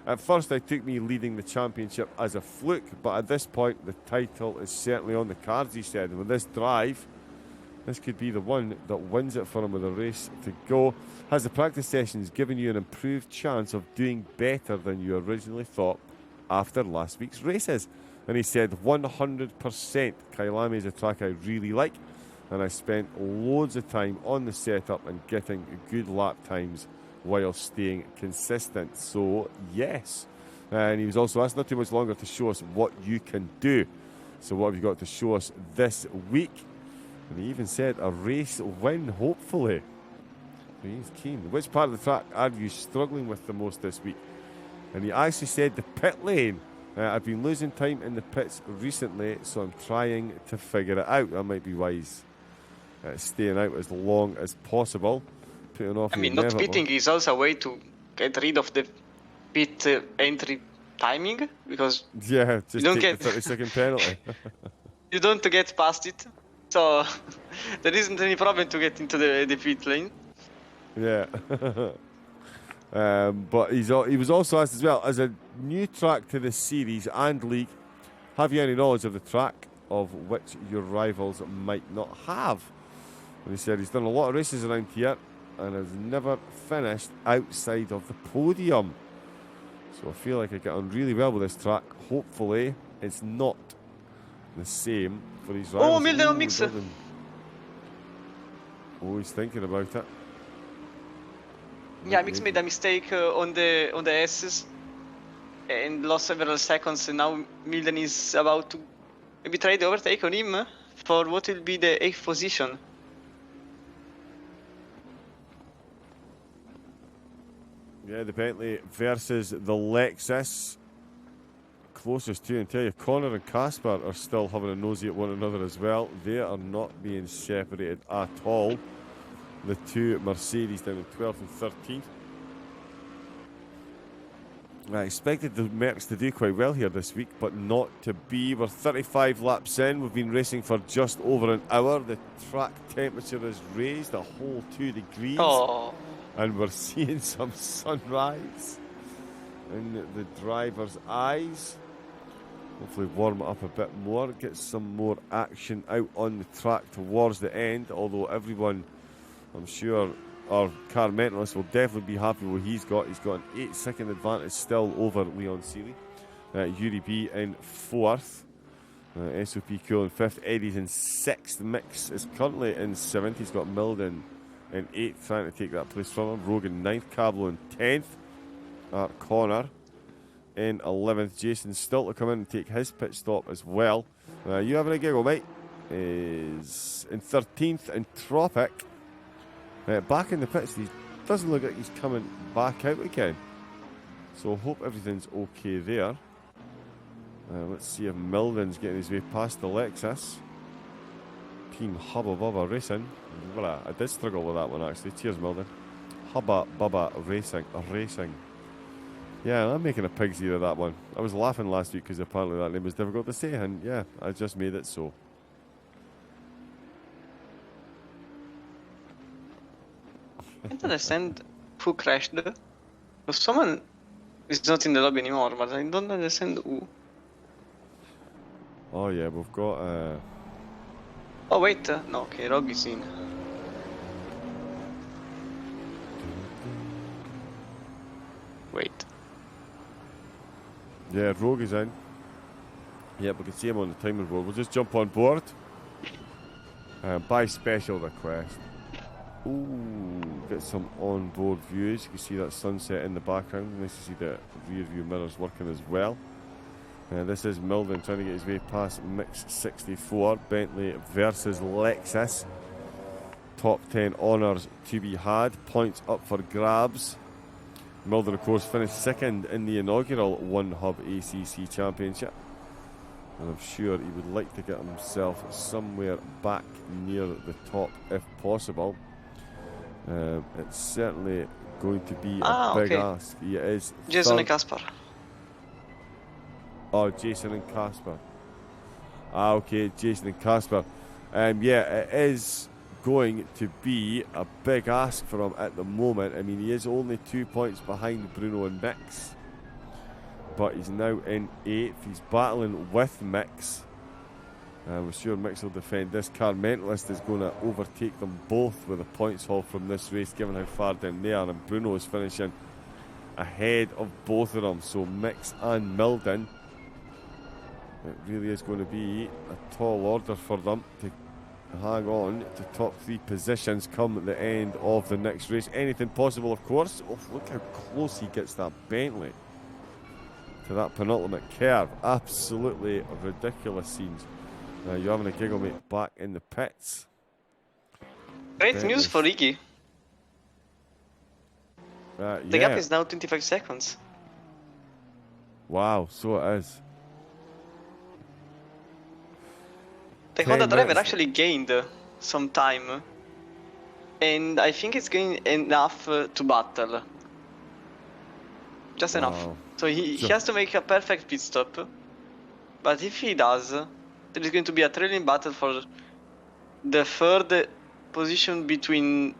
[SPEAKER 1] At first, I took me leading the championship as a fluke, but at this point, the title is certainly on the cards, he said. And with this drive, this could be the one that wins it for him with a race to go. Has the practice sessions given you an improved chance of doing better than you originally thought after last week's races? And he said, 100%. Kyalami is a track I really like, and I spent loads of time on the setup and getting good lap times while staying consistent. So, yes. And he was also asked, not too much longer, to show us what you can do. So what have you got to show us this week? And he even said a race win, hopefully. He's keen. Which part of the track are you struggling with the most this week? And he actually said the pit lane. I've been losing time in the pits recently, so I'm trying to figure it out. That might be wise. Staying out as long as possible. Putting off.
[SPEAKER 2] I mean, not pitting is also a way to get rid of the pit entry timing because
[SPEAKER 1] Yeah, just
[SPEAKER 2] don't
[SPEAKER 1] take
[SPEAKER 2] get
[SPEAKER 1] the 30-second penalty.
[SPEAKER 2] you don't get past it, so there isn't any problem to get into the pit lane.
[SPEAKER 1] Yeah. But he was also asked as well, as a new track to the series and league, have you any knowledge of the track of which your rivals might not have? And he said he's done a lot of races around here and has never finished outside of the podium. So I feel like I get on really well with this track. Hopefully it's not the same for his rivals.
[SPEAKER 2] Oh, Milden on mix.
[SPEAKER 1] Milden. Oh, he's thinking about it.
[SPEAKER 2] Yeah, Mix made a mistake on the S's and lost several seconds, and now Milden is about to maybe try the overtake on him for what will be the 8th position.
[SPEAKER 1] Yeah, the Bentley versus the Lexus. Closest to, and tell you, Connor and Casper are still having a nosy at one another as well. They are not being separated at all. The two Mercedes down in 12th and 13th. I expected the Mercs to do quite well here this week, but not to be. We're 35 laps in. We've been racing for just over an hour. The track temperature is raised a whole 2 degrees.
[SPEAKER 2] Oh.
[SPEAKER 1] And we're seeing some sunrise in the driver's eyes. Hopefully warm it up a bit more, get some more action out on the track towards the end, although everyone, I'm sure, our car mentalist will definitely be happy with what he's got. He's got an 8-second advantage still over Leon Seeley. Yuri B in 4th. SOP Cool in 5th. Eddie's in 6th. Mix is currently in 7th. He's got Milden in 8th, trying to take that place from him. Rogan 9th. Cablo in 10th. Connor in 11th. Jason still to come in and take his pit stop as well. You having a giggle, mate? Is in 13th. And Tropic back in the pits. He doesn't look like he's coming back out again. So hope everything's okay there. Let's see if Milden's getting his way past the Lexus. Team Hubba Bubba Racing. Well, I did struggle with that one actually. Cheers, Milden. Hubba Bubba Racing. Yeah, I'm making a pig's ear of that one. I was laughing last week because apparently that name was difficult to say, and yeah, I just made it so.
[SPEAKER 2] I can't understand who crashed. Because someone is not in the lobby anymore, but I don't understand who.
[SPEAKER 1] Oh yeah, we've got
[SPEAKER 2] Oh wait, no, okay, Rob is in. Wait.
[SPEAKER 1] yeah, Rogue is in. Yeah, we can see him on the timing board. We'll just jump on board. By special request. Ooh, get some on-board views. You can see that sunset in the background. Nice to see the rear view mirrors working as well. This is Milden trying to get his way past Mix 64. Bentley versus Lexus. Top 10 honours to be had. Points up for grabs. Milden, of course, finished second in the inaugural One Hub ACC Championship. And I'm sure he would like to get himself somewhere back near the top if possible. It's certainly going to be a big ask. He is
[SPEAKER 2] Jason and Casper.
[SPEAKER 1] Oh, Jason and Casper. Okay, Jason and Casper. Yeah, it is going to be a big ask for him at the moment. I mean, he is only 2 points behind Bruno and Mix. But he's now in 8th. He's battling with Mix. I'm sure Mix will defend this. Car Mentalist is going to overtake them both with a points haul from this race, given how far down they are. And Bruno is finishing ahead of both of them. So Mix and Milden. It really is going to be a tall order for them to hang on to top 3 positions come at the end of the next race. Anything possible, of course. Oh, look how close he gets that Bentley to that penultimate curve. Absolutely ridiculous scenes. You're having a giggle, mate, back in the pits.
[SPEAKER 2] Great news for Iggy. The
[SPEAKER 1] yeah.
[SPEAKER 2] gap is now 25 seconds.
[SPEAKER 1] Wow, so it is.
[SPEAKER 2] The Honda driver actually gained some time. And I think it's going enough to battle. Just enough. So he has to make a perfect pit stop. But if he does, there is going to be a thrilling battle for the third position between,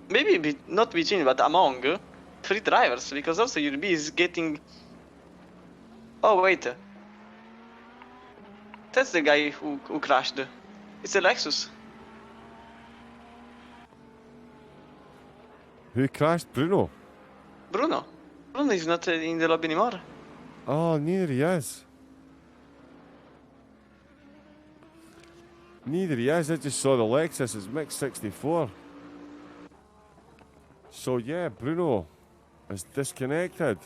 [SPEAKER 2] maybe not between, but among 3 drivers. Because also URB is getting... Oh, wait. That's the guy who crashed. It's a Lexus.
[SPEAKER 1] Who crashed? Bruno.
[SPEAKER 2] Bruno. Bruno is not in the lobby anymore.
[SPEAKER 1] Oh, neither he is. Neither he is. I just saw the Lexus. It's mix 64. So yeah, Bruno is disconnected.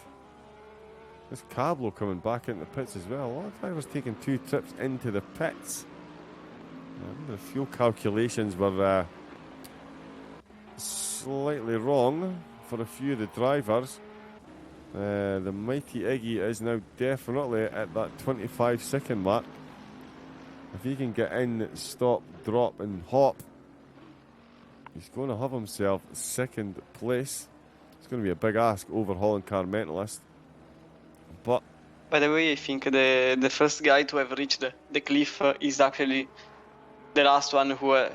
[SPEAKER 1] There's Cablo coming back into the pits as well. A lot of drivers taking 2 trips into the pits. The fuel calculations were slightly wrong for a few of the drivers. The mighty Iggy is now definitely at that 25-second mark. If he can get in, stop, drop and hop, he's going to have himself 2nd place. It's going to be a big ask overhauling Car Mentalist. But
[SPEAKER 2] by the way, I think the first guy to have reached the cliff is actually the last one who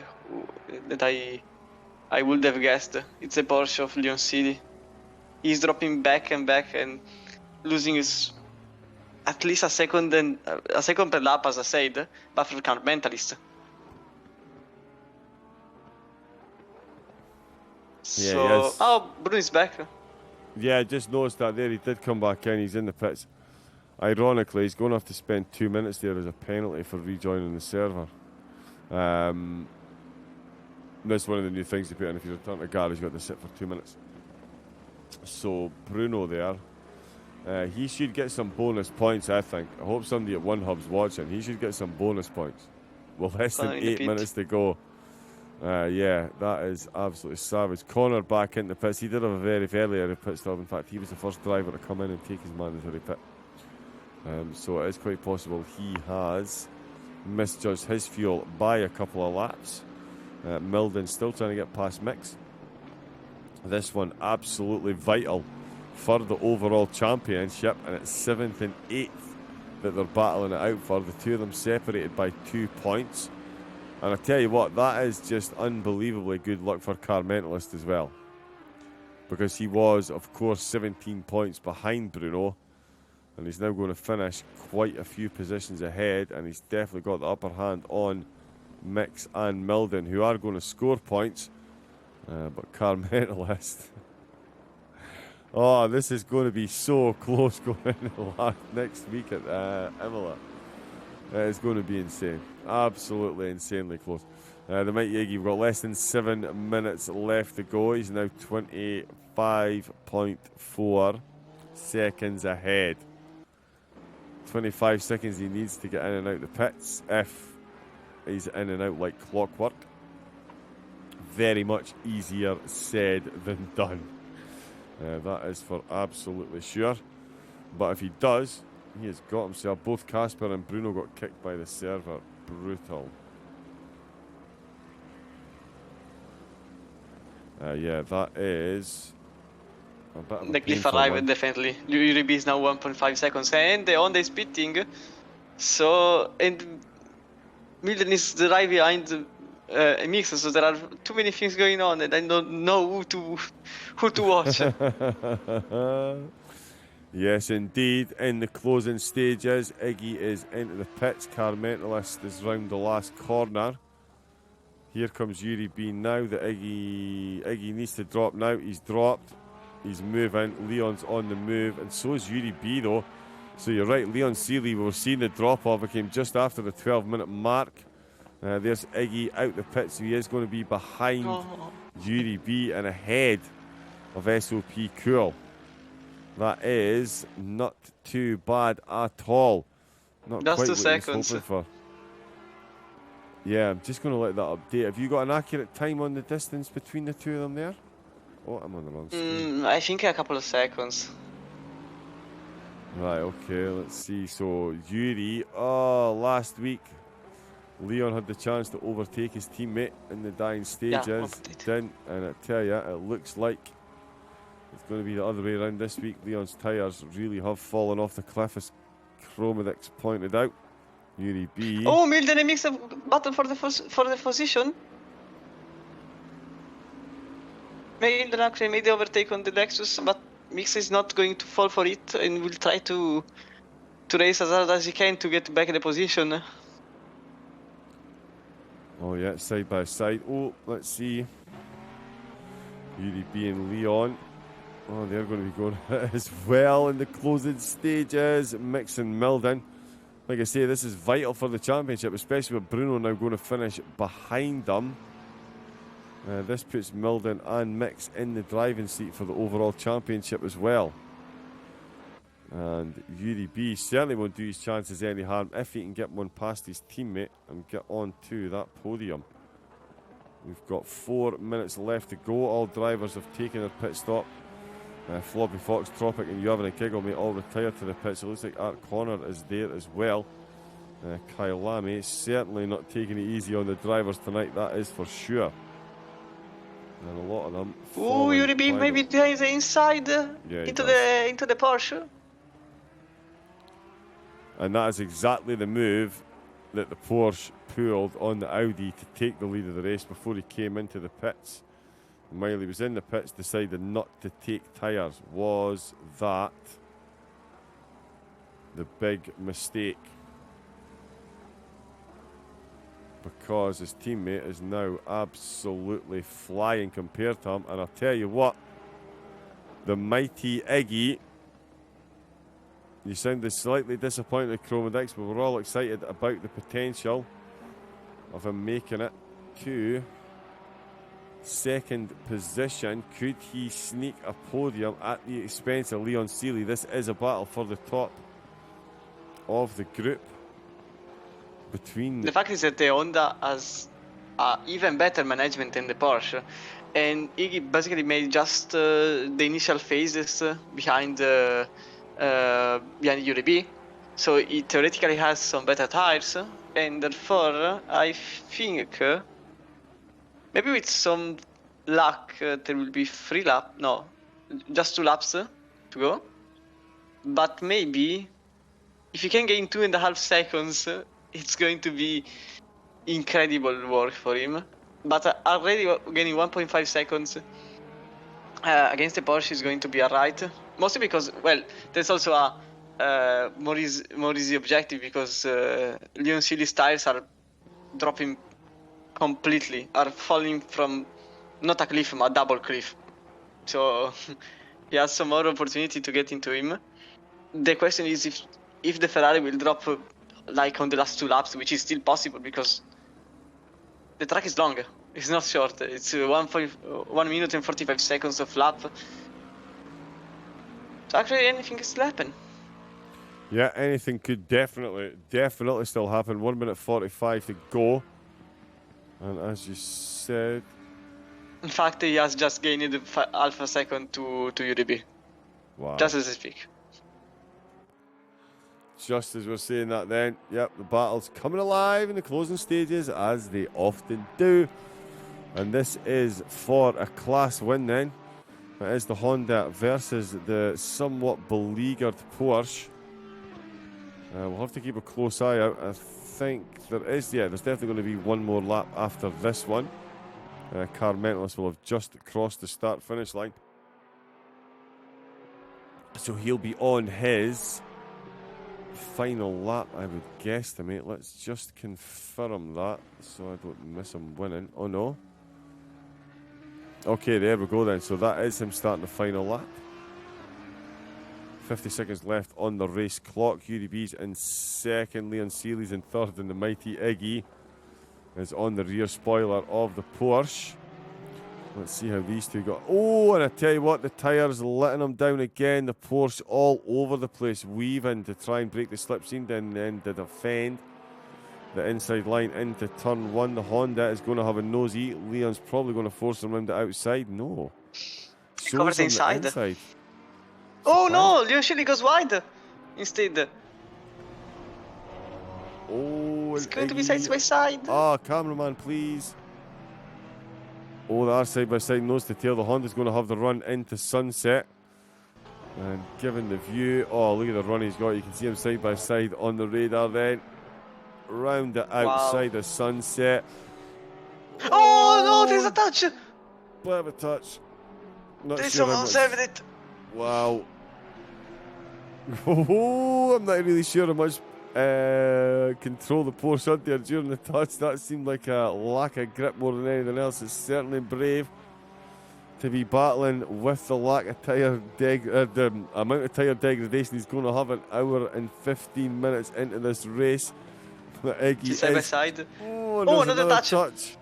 [SPEAKER 2] that I would have guessed. It's a Porsche of Leon City. He's dropping back and losing his at least a second per lap, as I said, but for Car Mentalist.
[SPEAKER 1] Yeah,
[SPEAKER 2] so, oh, Bruno is back.
[SPEAKER 1] Yeah, I just noticed that there. He did come back in. He's in the pits. Ironically, he's going to have to spend 2 minutes there as a penalty for rejoining the server. That's one of the new things they put in. If you return to the garage, you've got to sit for 2 minutes. So, Bruno there. He should get some bonus points, I think. I hope somebody at One Hub's watching. He should get some bonus points. Well, less than 8 minutes to go. Yeah, that is absolutely savage. Connor back in the pits. He did have a very early pit stop. In fact, he was the first driver to come in and take his mandatory pit. So it is quite possible he has misjudged his fuel by a couple of laps. Milden still trying to get past Mix. This one absolutely vital for the overall championship, and it's 7th and 8th that they're battling it out for. The two of them separated by 2 points. And I tell you what, that is just unbelievably good luck for Car Mentalist as well. Because he was, of course, 17 points behind Bruno. And he's now going to finish quite a few positions ahead. And he's definitely got the upper hand on Mix and Milden, who are going to score points. But Car Mentalist... oh, this is going to be so close going into next week at Imola. It's going to be insane. Absolutely insanely close. The mighty Iggy, we've got less than 7 minutes left to go. He's now 25.4 seconds ahead. 25 seconds he needs to get in and out the pits if he's in and out like clockwork. Very much easier said than done. That is for absolutely sure. But if he does, he has got himself. Both Casper and Bruno got kicked by the server. Brutal. Yeah, that is a bit of a
[SPEAKER 2] the cliff
[SPEAKER 1] painful
[SPEAKER 2] arrived,
[SPEAKER 1] one.
[SPEAKER 2] definitely. URB is now 1.5 seconds. And the Honda is pitting. So, and Milden is right behind Mix. So there are too many things going on, and I don't know who to watch.
[SPEAKER 1] Yes, indeed. In the closing stages, Iggy is into the pits. Car Mentalist is round the last corner. Here comes Yuri B now. The Iggy needs to drop now. He's dropped. He's moving. Leon's on the move, and so is Yuri B though. So you're right, Leon Seeley. We were seeing the drop off. It came just after the 12-minute mark. There's Iggy out the pits. So he is going to be behind Yuri B and ahead of SOP Cool. That is not too bad at all. Not
[SPEAKER 2] Just
[SPEAKER 1] quite
[SPEAKER 2] 2
[SPEAKER 1] what
[SPEAKER 2] seconds.
[SPEAKER 1] I was hoping for. Yeah, I'm just going to let that update. Have you got an accurate time on the distance between the two of them there? Oh, I'm on the wrong screen.
[SPEAKER 2] I think a couple of seconds.
[SPEAKER 1] Right, okay, let's see. So, Yuri, last week, Leon had the chance to overtake his teammate in the dying stages.
[SPEAKER 2] Yeah,
[SPEAKER 1] Didn't, and I tell you, it looks like It's going to be the other way around this week. Leon's tyres really have fallen off the cliff, as Chromedix pointed out. Yuri B.
[SPEAKER 2] Oh, Milden makes a battle for the position. Milden actually made the overtake on the Lexus, but Mix is not going to fall for it and will try to race as hard as he can to get back in the position.
[SPEAKER 1] Oh yeah, side by side. Oh, let's see. Yuri B and Leon. Oh, they're going to be going as well in the closing stages. Mix and Milden. Like I say, this is vital for the championship, especially with Bruno now going to finish behind them. This puts Milden and Mix in the driving seat for the overall championship as well. And Yuri B certainly won't do his chances any harm if he can get one past his teammate and get on to that podium. We've got 4 minutes left to go. All drivers have taken their pit stop. Floppy Fox, Tropic and Yavin and Kiggle may all retire to the pits. It looks like Art Connor is there as well. Kyalami certainly not taking it easy on the drivers tonight, that is for sure. And a lot of them.
[SPEAKER 2] Oh, Yuri B maybe there is inside into the Porsche.
[SPEAKER 1] And that is exactly the move that the Porsche pulled on the Audi to take the lead of the race before he came into the pits. And while he was in the pits, decided not to take tyres. Was that the big mistake? Because his teammate is now absolutely flying compared to him. And I'll tell you what, the mighty Iggy, you sounded slightly disappointed, Chromedix, but we're all excited about the potential of him making it to second position. Could he sneak a podium at the expense of Leon Seeley? This is a battle for the top of the group.
[SPEAKER 2] The fact is that the Honda has even better management than the Porsche, and Iggy basically made just the initial phases behind Yuri B, so he theoretically has some better tires, and therefore I think maybe with some luck there will be 3 laps, no, just 2 laps to go, but maybe if you can gain 2.5 seconds, it's going to be incredible work for him. But already gaining 1.5 seconds against the Porsche is going to be alright. Mostly because, well, there's also a more easy objective, because Leon Seeley's tires are dropping completely, are falling from not a cliff, but a double cliff. So he has some more opportunity to get into him. The question is if the Ferrari will drop like on the last 2 laps, which is still possible because the track is long. It's not short. It's 1 minute and 45 seconds of lap. So actually anything can still happen.
[SPEAKER 1] Yeah, anything could definitely still happen. 1 minute 45 to go. And as you said...
[SPEAKER 2] In fact, he has just gained half a second to Yuri B.
[SPEAKER 1] Wow.
[SPEAKER 2] Just as I speak.
[SPEAKER 1] Just as we're saying that then, yep, the battle's coming alive in the closing stages, as they often do. And this is for a class win then. It is the Honda versus the somewhat beleaguered Porsche. We'll have to keep a close eye out. I think there's definitely going to be one more lap after this one. Car Mentalist will have just crossed the start-finish line. So he'll be on his final lap, I would guesstimate. Let's just confirm that so I don't miss him winning. Oh no. Okay, there we go then. So that is him starting the final lap. 50 seconds left on the race clock. Yuri B's in second, Leon Seeley's in third, and the mighty Iggy is on the rear spoiler of the Porsche. Let's see how these two go. Oh, and I tell you what, the tyres letting them down again. The Porsche all over the place, weaving to try and break the slipstream, and then to defend the inside line into turn 1. The Honda is going to have a nosy. Leon's probably going to force him around the outside. No.
[SPEAKER 2] Covers inside.
[SPEAKER 1] inside.
[SPEAKER 2] Oh no, Leon Seeley goes wide instead.
[SPEAKER 1] Oh,
[SPEAKER 2] it's going to be side by side.
[SPEAKER 1] Oh, cameraman, please. Oh, they are side by side, nose to tail. The Honda's going to have the run into Sunset. And given the view, oh, look at the run he's got. You can see him side by side on the radar then. Round the outside of Sunset.
[SPEAKER 2] Oh, no, there's a touch.
[SPEAKER 1] Bit of a touch. Not
[SPEAKER 2] They
[SPEAKER 1] sure how
[SPEAKER 2] somehow
[SPEAKER 1] much.
[SPEAKER 2] saved it.
[SPEAKER 1] Wow. Oh, I'm not really sure how much control the poor shot there during the touch. That seemed like a lack of grip more than anything else. It's certainly brave to be battling with the lack of the amount of tire degradation he's going to have an hour and 15 minutes into this race.
[SPEAKER 2] Side by side.
[SPEAKER 1] Oh,
[SPEAKER 2] another touch.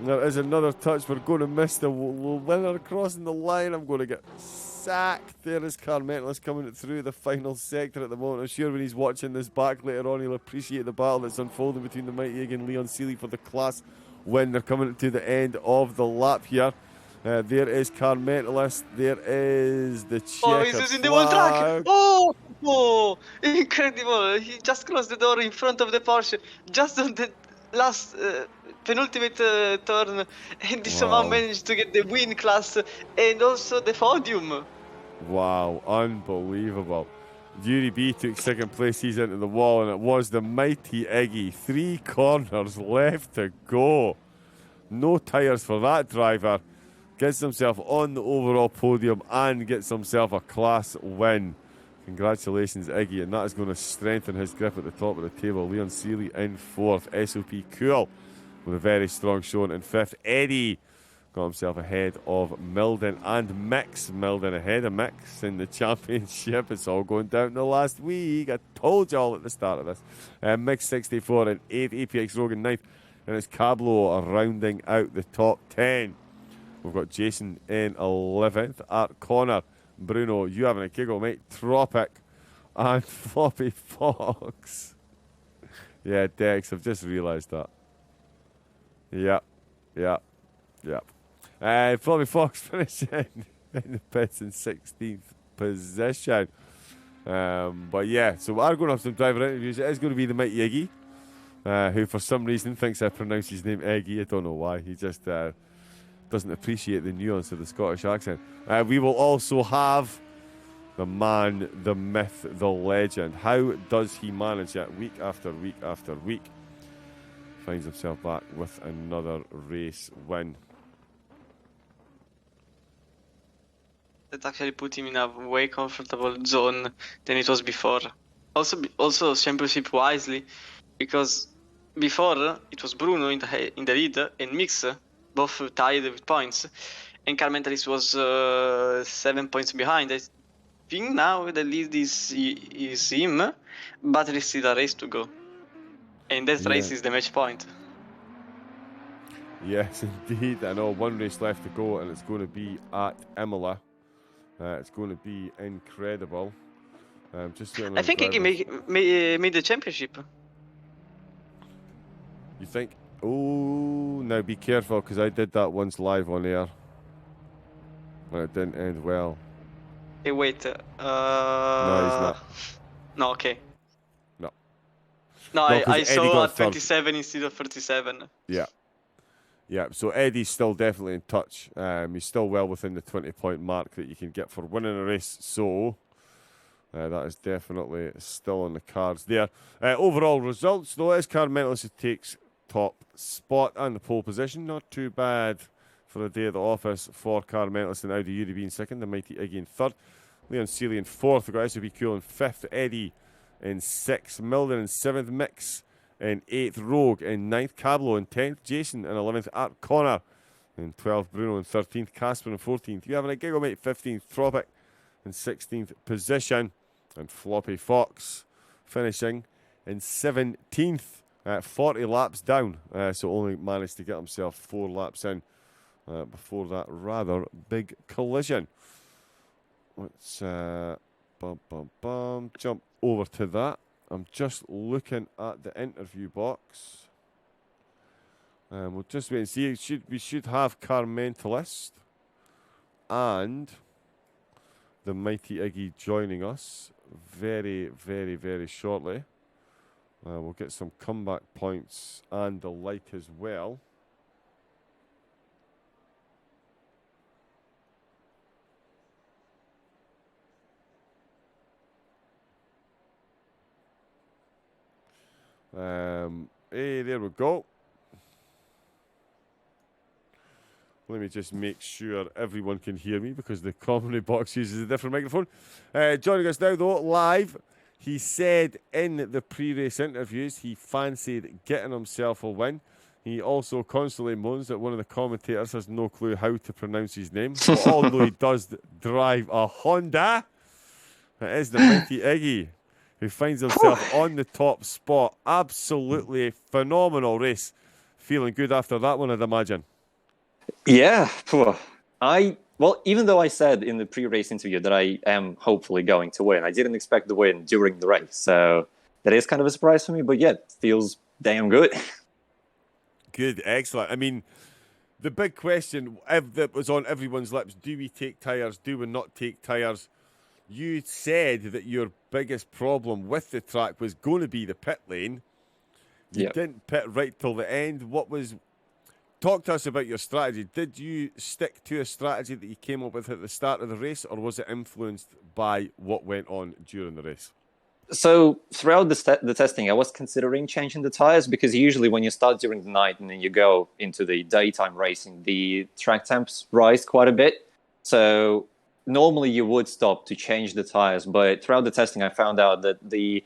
[SPEAKER 1] There is another touch. We're going to miss the winner crossing the line. I'm going to get sacked. There is Carmentalist coming through the final sector at the moment. I'm sure when he's watching this back later on, he'll appreciate the battle that's unfolding between the Mighty Ig and Leon Seeley for the class win. They're coming to the end of the lap here. There is Carmentalist. There is the checker.
[SPEAKER 2] Oh, he's using the whole track. Oh, incredible. He just closed the door in front of the Porsche. Just on the last penultimate turn. And he somehow managed to get the win class and also the podium.
[SPEAKER 1] Wow, unbelievable. Yuri B took second place. He's into the wall, and it was the Mighty Iggy. 3 corners left to go. No tyres for that driver. Gets himself on the overall podium and gets himself a class win. Congratulations, Iggy, and that is going to strengthen his grip at the top of the table. Leon Seeley in 4th. SOP Cool with a very strong showing in 5th. Eddie got himself ahead of Milden and Mix. Milden ahead of Mix in the championship. It's all going down to the last week. I told you all at the start of this. Mix 64 in 8th. APX Rogan 9th. And it's Cablo rounding out the top 10. We've got Jason in 11th at Connor. Bruno, you having a giggle, mate. Tropic and Floppy Fox. Yeah, Dex, I've just realised that. Yep. Floppy Fox finishing in the pits in 16th position. But yeah, so we are going to have some driver interviews. It is going to be the Mighty Iggy, who for some reason thinks I pronounce his name Eggy. I don't know why. He just doesn't appreciate the nuance of the Scottish accent. We will also have the man, the myth, the legend. How does he manage it week after week after week? Finds himself back with another race win.
[SPEAKER 2] That actually put him in a way comfortable zone than it was before. Also championship wisely, because before it was Bruno in the lead and Mix both tied with points, and Carmentalist was 7 points behind. I think now the lead is him, but there is still a race to go, and that race is the match point.
[SPEAKER 1] Yes, indeed. I know one race left to go, and it's going to be at Imola. It's going to be incredible.
[SPEAKER 2] I think he made the championship.
[SPEAKER 1] You think? Oh, now be careful, because I did that once live on air. And it didn't end well.
[SPEAKER 2] Hey, wait.
[SPEAKER 1] No, he's not.
[SPEAKER 2] No, okay.
[SPEAKER 1] No,
[SPEAKER 2] I saw at 27 instead of 37.
[SPEAKER 1] Yeah, so Eddie's still definitely in touch. He's still well within the 20-point mark that you can get for winning a race. So that is definitely still on the cards there. Overall results, though, is Carmentalist who takes top spot and the pole position. Not too bad for a day at the office for Carmentalist and Audi Yuri in second, the Mighty Iggy in third, Leon Seeley in fourth, we've got SOB Cool in fifth, Eddie in sixth, Milden in seventh, Mix in 8th, Rogue in 9th, Cablo in 10th, Jason in 11th, Art Connor in 12th, Bruno in 13th, Casper in 14th, you having a giggle, mate, 15th, Tropic in 16th position, and Floppy Fox finishing in 17th, 40 laps down, so only managed to get himself 4 laps in before that rather big collision. Let's jump over to that. I'm just looking at the interview box. We'll just wait and see. We should have Carmentalist and the Mighty Iggy joining us very, very, very shortly. We'll get some comeback points and the like as well. Hey, there we go. Let me just make sure everyone can hear me because the commentary box uses a different microphone. Joining us now, though, live, he said in the pre-race interviews he fancied getting himself a win. He also constantly moans that one of the commentators has no clue how to pronounce his name. But although he does drive a Honda, it is the mighty Iggy who finds himself on the top spot. Absolutely phenomenal race. Feeling good after that one, I'd imagine.
[SPEAKER 3] Yeah, even though I said in the pre-race interview that I am hopefully going to win, I didn't expect the win during the race. So that is kind of a surprise for me, but yeah, it feels damn good.
[SPEAKER 1] Good, excellent. I mean, the big question that was on everyone's lips, do we take tyres, do we not take tyres? You said that your biggest problem with the track was going to be the pit lane. You didn't pit right till the end. Talk to us about your strategy. Did you stick to a strategy that you came up with at the start of the race, or was it influenced by what went on during the race?
[SPEAKER 3] So throughout the testing, I was considering changing the tires because usually when you start during the night and then you go into the daytime racing, the track temps rise quite a bit. So normally you would stop to change the tires, but throughout the testing, I found out that the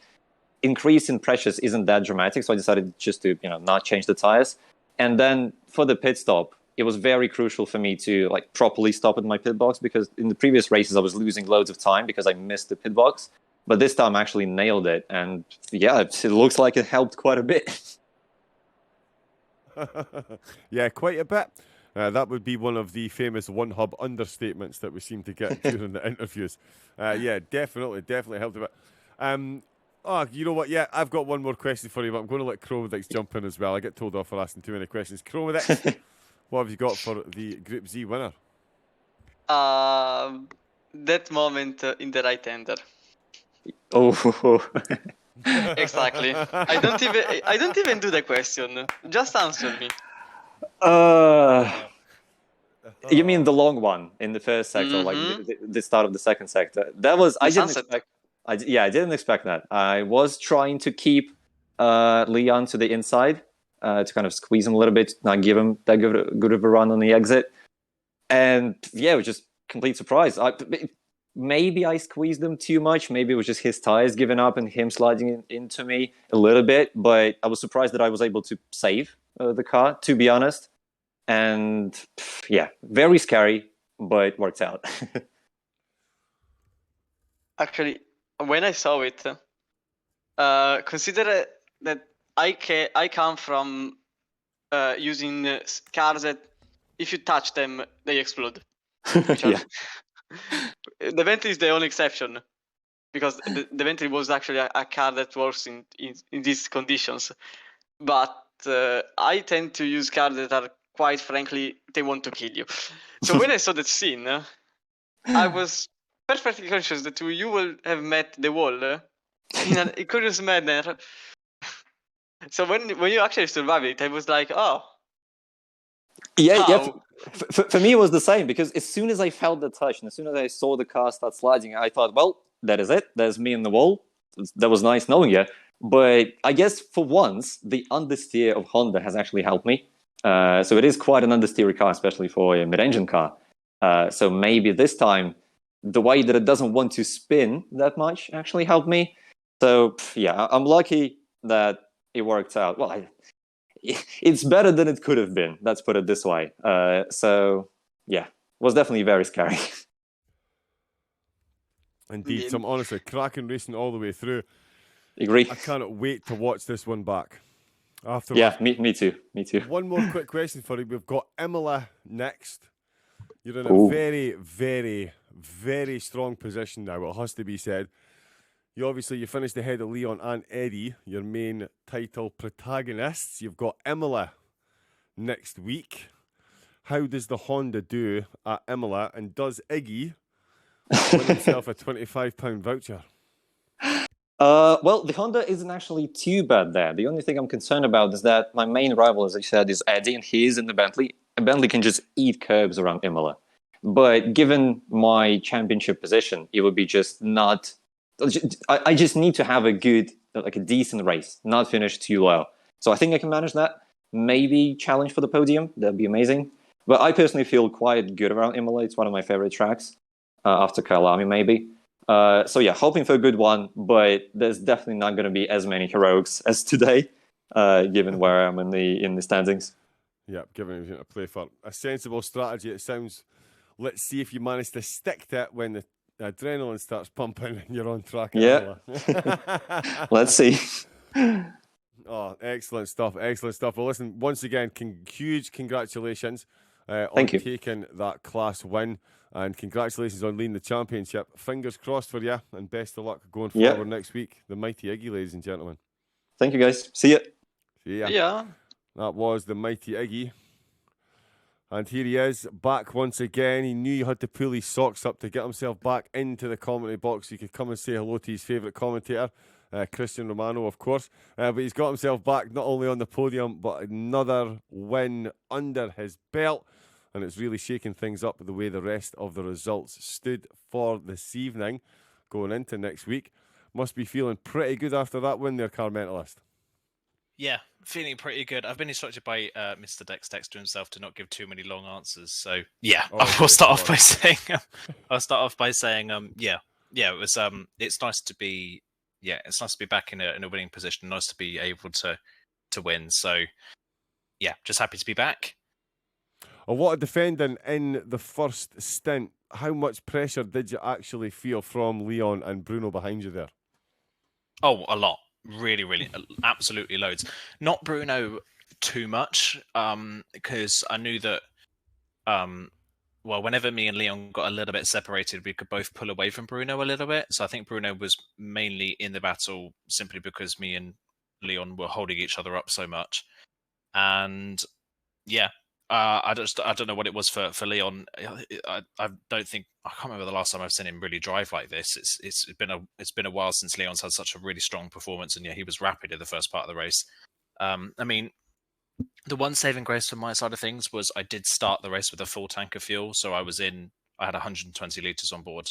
[SPEAKER 3] increase in pressures isn't that dramatic. So I decided just to not change the tires. And then for the pit stop, it was very crucial for me to properly stop at my pit box because in the previous races I was losing loads of time because I missed the pit box. But this time I actually nailed it. And yeah, it looks like it helped quite a bit.
[SPEAKER 1] Yeah, quite a bit. That would be one of the famous one hub understatements that we seem to get during the interviews. Yeah, definitely helped a bit. You know what? Yeah, I've got one more question for you, but I'm going to let Chromedix jump in as well. I get told off for asking too many questions. Chromedix, what have you got for the Group Z winner?
[SPEAKER 2] That moment in the right hander.
[SPEAKER 3] Oh,
[SPEAKER 2] Exactly. I don't even do the question. Just answer me.
[SPEAKER 3] You mean the long one in the first sector, like the start of the second sector? That was I didn't expect that. I was trying to keep Leon to the inside to kind of squeeze him a little bit, not give him that good of a run on the exit, and yeah, it was just complete surprise. Maybe I squeezed him too much. Maybe it was just his tires giving up and him sliding into me a little bit. But I was surprised that I was able to save the car, to be honest. And yeah, very scary, but worked out.
[SPEAKER 2] Actually, when I saw it, consider that I come from using cars that if you touch them, they explode.
[SPEAKER 3] Yeah.
[SPEAKER 2] The Bentley is the only exception because the Bentley was actually a car that works in these conditions. But I tend to use cars that are quite frankly, they want to kill you. So when I saw that scene, I was perfectly conscious that you will have met the wall in a curious manner. So when you actually survived it, I was like, oh.
[SPEAKER 3] Yeah. For me, it was the same because as soon as I felt the touch and as soon as I saw the car start sliding, I thought, well, that is it. There's me in the wall. That was nice knowing you. But I guess for once, the understeer of Honda has actually helped me. So it is quite an understeer car, especially for a mid-engine car. So maybe this time, the way that it doesn't want to spin that much actually helped me. So yeah, I'm lucky that it worked out. Well, it's better than it could have been. Let's put it this way. So yeah, it was definitely very scary.
[SPEAKER 1] Indeed, some honestly cracking racing all the way through.
[SPEAKER 3] Agree.
[SPEAKER 1] I cannot wait to watch this one back. Afterwards.
[SPEAKER 3] Yeah, me too.
[SPEAKER 1] One more quick question for you. We've got Imola next. You're in a very, very, very strong position now, it has to be said. You finished ahead of Leon and Eddie, your main title protagonists. You've got Imola next week. How does the Honda do at Imola? And does Iggy win himself a £25 voucher?
[SPEAKER 3] Well, the Honda isn't actually too bad there. The only thing I'm concerned about is that my main rival, as I said, is Eddie, and he is in the Bentley. And Bentley can just eat curbs around Imola. But given my championship position, it would be just not... I just need to have a good like a decent race, not finish too low. So I think I can manage that. Maybe challenge for the podium. That'd be amazing. But I personally feel quite good around Imola. It's one of my favorite tracks after Kyalami, maybe. So yeah, hoping for a good one, but there's definitely not going to be as many heroics as today, given where I am in the standings.
[SPEAKER 1] Yeah, giving everything to play for. A sensible strategy, it sounds. Let's see if you manage to stick to it when the adrenaline starts pumping and you're on track.
[SPEAKER 3] Yeah. Let's see.
[SPEAKER 1] Oh, excellent stuff. Excellent stuff. Well, listen, once again, huge congratulations on
[SPEAKER 3] Thank you.
[SPEAKER 1] taking that class win. And congratulations on leading the championship. Fingers crossed for you, and best of luck going forward next week. The mighty Iggy, ladies and gentlemen.
[SPEAKER 3] Thank you, guys. See ya.
[SPEAKER 1] See ya.
[SPEAKER 2] Yeah.
[SPEAKER 1] That was the mighty Iggy. And here he is, back once again. He knew he had to pull his socks up to get himself back into the commentary box. He could come and say hello to his favourite commentator, Christian Romano, of course. But he's got himself back not only on the podium, but another win under his belt. And it's really shaking things up the way the rest of the results stood for this evening, going into next week. Must be feeling pretty good after that win there, Car Mentalist.
[SPEAKER 4] Yeah, feeling pretty good. I've been instructed by Mr. Dex Texter himself to not give too many long answers. So yeah, I'll start off by saying, yeah, it was it's nice to be back in a winning position. Nice to be able to win. So yeah, just happy to be back.
[SPEAKER 1] A lot of defending in the first stint. How much pressure did you actually feel from Leon and Bruno behind you there?
[SPEAKER 4] Oh, a lot. Really, absolutely loads. Not Bruno too much, because I knew that, whenever me and Leon got a little bit separated, we could both pull away from Bruno a little bit. So I think Bruno was mainly in the battle simply because me and Leon were holding each other up so much. And yeah, I don't know what it was for Leon. I can't remember the last time I've seen him really drive like this. It's been a while since Leon's had such a really strong performance, and yeah, he was rapid in the first part of the race. I mean, the one saving grace from my side of things was I did start the race with a full tank of fuel, so I had 120 litres on board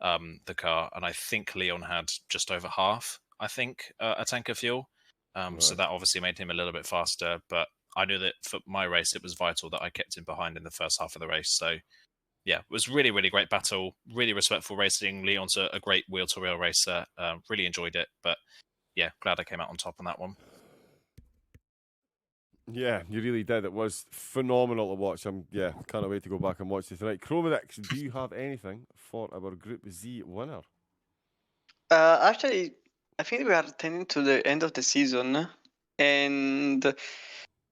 [SPEAKER 4] the car, and I think Leon had just over half, a tank of fuel. Right. So that obviously made him a little bit faster, but I knew that for my race, it was vital that I kept him behind in the first half of the race. So yeah, it was really, really great battle, really respectful racing. Leon's a great wheel-to-wheel racer. Really enjoyed it, but yeah, glad I came out on top on that one.
[SPEAKER 1] Yeah, you really did. It was phenomenal to watch. Can't wait to go back and watch it tonight. Chromadix, do you have anything for our Group Z winner?
[SPEAKER 2] Actually, I think we are tending to the end of the season, and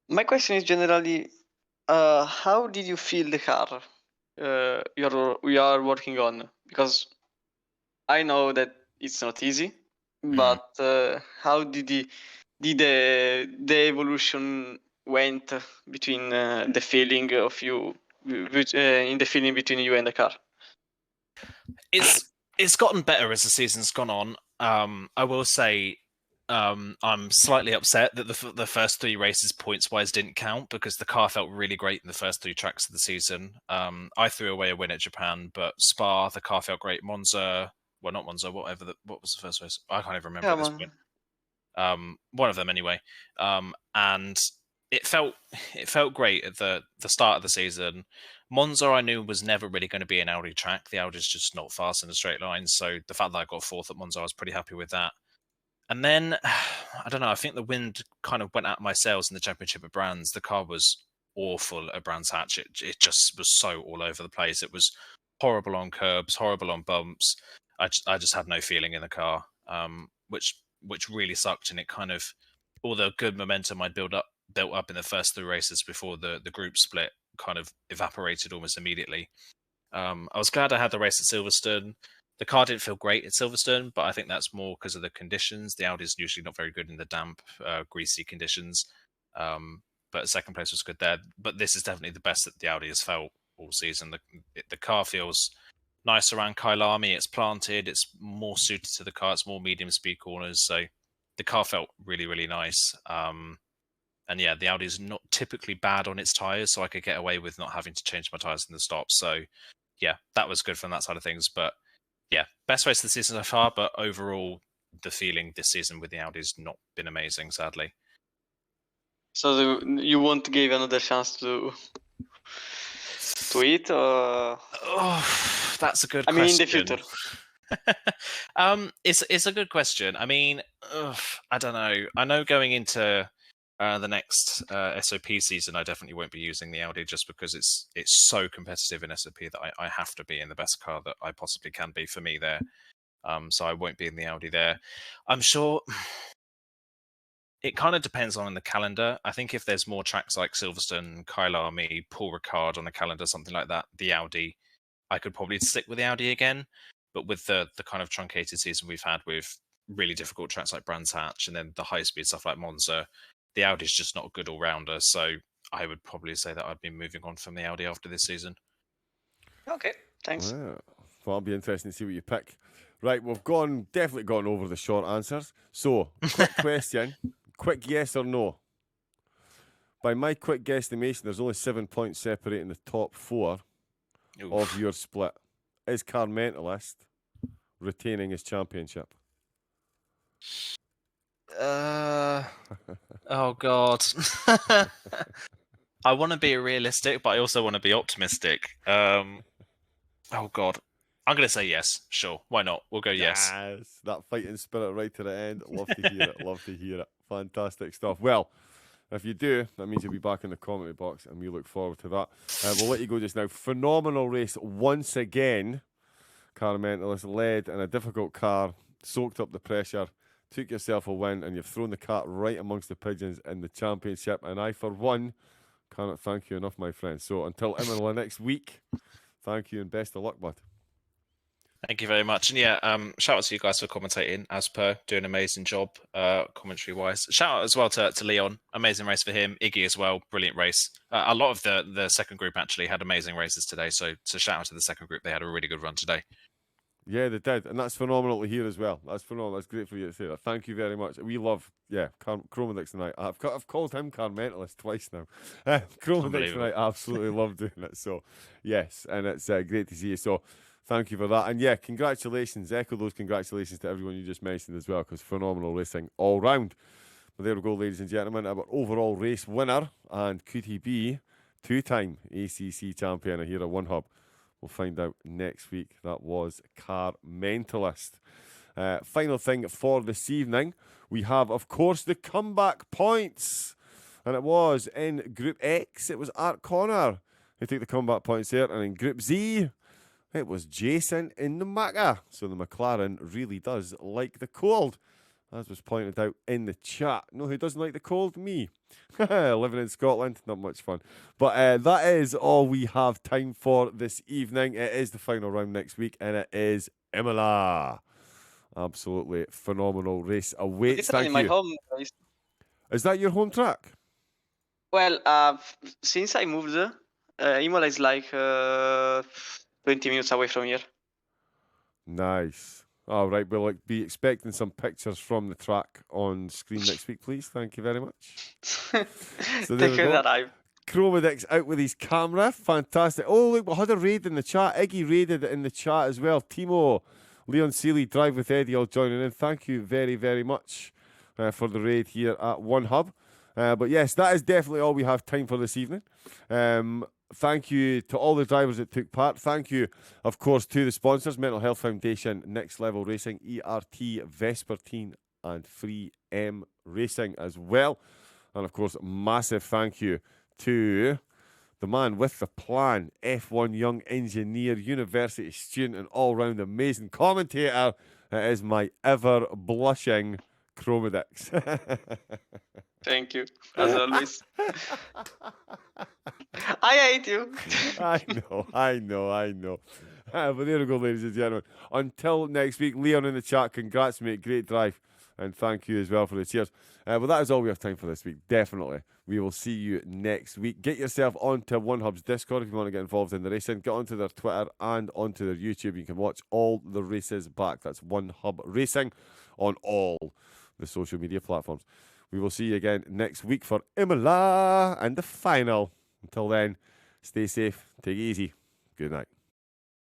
[SPEAKER 2] my question is generally, how did you feel the car we are working on? Because I know that it's not easy, but how did the evolution went between the feeling of you in the feeling between you and the car?
[SPEAKER 4] It's gotten better as the season's gone on. I will say I'm slightly upset that the first three races points-wise didn't count, because the car felt really great in the first three tracks of the season. I threw away a win at Japan, but Spa, the car felt great. Monza, well, not Monza, what was the first race? I can't even remember at this point. One of them anyway. And it felt great at the start of the season. Monza, I knew, was never really going to be an Audi track. The Audi's just not fast in a straight line. So the fact that I got fourth at Monza, I was pretty happy with that. And then, I don't know, I think the wind kind of went out of my sails in the championship at Brands. The car was awful at Brands Hatch. It just was so all over the place. It was horrible on curbs, horrible on bumps. I just had no feeling in the car, which really sucked. And it kind of, all the good momentum I'd built up in the first three races before the group split kind of evaporated almost immediately. I was glad I had the race at Silverstone. The car didn't feel great at Silverstone, but I think that's more because of the conditions. The Audi is usually not very good in the damp, greasy conditions. But second place was good there. But this is definitely the best that the Audi has felt all season. The car feels nice around Kyalami. It's planted. It's more suited to the car. It's more medium speed corners. So the car felt really, really nice. And yeah, the Audi is not typically bad on its tyres, so I could get away with not having to change my tyres in the stops. So yeah, that was good from that side of things. But yeah, best race of the season so far, but overall, the feeling this season with the Audi's not been amazing, sadly.
[SPEAKER 2] So you won't give another chance to it, or
[SPEAKER 4] Oh, that's a good
[SPEAKER 2] I
[SPEAKER 4] question.
[SPEAKER 2] mean, in the future.
[SPEAKER 4] It's a good question. I mean, I don't know. I know going into the next SOP season, I definitely won't be using the Audi just because it's so competitive in SOP that I have to be in the best car that I possibly can be for me there. So I won't be in the Audi there. I'm sure it kind of depends on the calendar. I think if there's more tracks like Silverstone, Kyalami, Paul Ricard on the calendar, something like that, the Audi, I could probably stick with the Audi again. But with the kind of truncated season we've had with really difficult tracks like Brands Hatch and then the high speed stuff like Monza, the Audi's just not a good all rounder. So I would probably say that I'd be moving on from the Audi after this season.
[SPEAKER 2] Okay, thanks.
[SPEAKER 1] Well, it'll be interesting to see what you pick. Right, we've definitely gone over the short answers. So, quick question, quick yes or no. By my quick guesstimation, there's only 7 points separating the top 4 of your split. Is Car Mentalist retaining his championship?
[SPEAKER 4] Oh God. I want to be realistic, but I also want to be optimistic. Oh God. I'm going to say yes. Sure. Why not? We'll go yes.
[SPEAKER 1] Yes, that fighting spirit right to the end. Love to hear it. Love to hear it. Fantastic stuff. Well, if you do, that means you'll be back in the comment box, and we look forward to that. We'll let you go just now. Phenomenal race once again. Car Mentalist led in a difficult car, soaked up the pressure, took yourself a win, and you've thrown the cat right amongst the pigeons in the championship. And I, for one, cannot thank you enough, my friend. So until Imola next week, thank you and best of luck, bud.
[SPEAKER 4] Thank you very much. And yeah, shout out to you guys for commentating, as per, doing an amazing job commentary-wise. Shout out as well to Leon. Amazing race for him. Iggy as well. Brilliant race. A lot of the second group actually had amazing races today. So shout out to the second group. They had a really good run today.
[SPEAKER 1] Yeah, they did. And that's phenomenal to hear as well. That's phenomenal. That's great for you to say that. Thank you very much. We love, Chromodix tonight. I've called him Car Mentalist twice now. Chromodix tonight, absolutely love doing it. So, yes, and it's great to see you. So, thank you for that. And yeah, congratulations. Echo those congratulations to everyone you just mentioned as well, because phenomenal racing all round. But there we go, ladies and gentlemen. Our overall race winner, and could he be two-time ACC champion here at One Hub? We'll find out next week. That was Car Mentalist. Final thing for this evening, we have, of course, the comeback points. And it was in Group X, it was Art Connor who took the comeback points there. And in Group Z, it was Jason in the Macca. So the McLaren really does like the cold, as was pointed out in the chat. No, who doesn't like the cold? Me. Living in Scotland, not much fun. But that is all we have time for this evening. It is the final round next week, and it is Imola. Absolutely phenomenal race awaits. Thank you.
[SPEAKER 2] My home race.
[SPEAKER 1] Is that your home track?
[SPEAKER 2] Well, since I moved, Imola is like 20 minutes away from here.
[SPEAKER 1] Nice. All right, we'll be expecting some pictures from the track on screen next week, please. Thank you very much. So there we go. Chromodix out with his camera. Fantastic. Oh, look, we had a raid in the chat. Iggy raided it in the chat as well. Timo, Leon Seeley, Drive with Eddie all joining in. Thank you very, very much for the raid here at One Hub. But yes, that is definitely all we have time for this evening. Thank you to all the drivers that took part. Thank you, of course, to the sponsors, Mental Health Foundation, Next Level Racing, ERT, Vespertine, and Free M Racing as well. And, of course, massive thank you to the man with the plan, F1 young engineer, university student, and all-round amazing commentator. It is my ever-blushing Chromodix.
[SPEAKER 2] Thank you, as always. I hate you.
[SPEAKER 1] I know. But there we go, ladies and gentlemen. Until next week, Leon in the chat, congrats, mate. Great drive. And thank you as well for the cheers. But that is all we have time for this week. Definitely. We will see you next week. Get yourself onto One Hub's Discord if you want to get involved in the racing. Get onto their Twitter and onto their YouTube. You can watch all the races back. That's One Hub Racing on all the social media platforms. We will see you again next week for Imola and the final. Until then, stay safe, take it easy. Good night.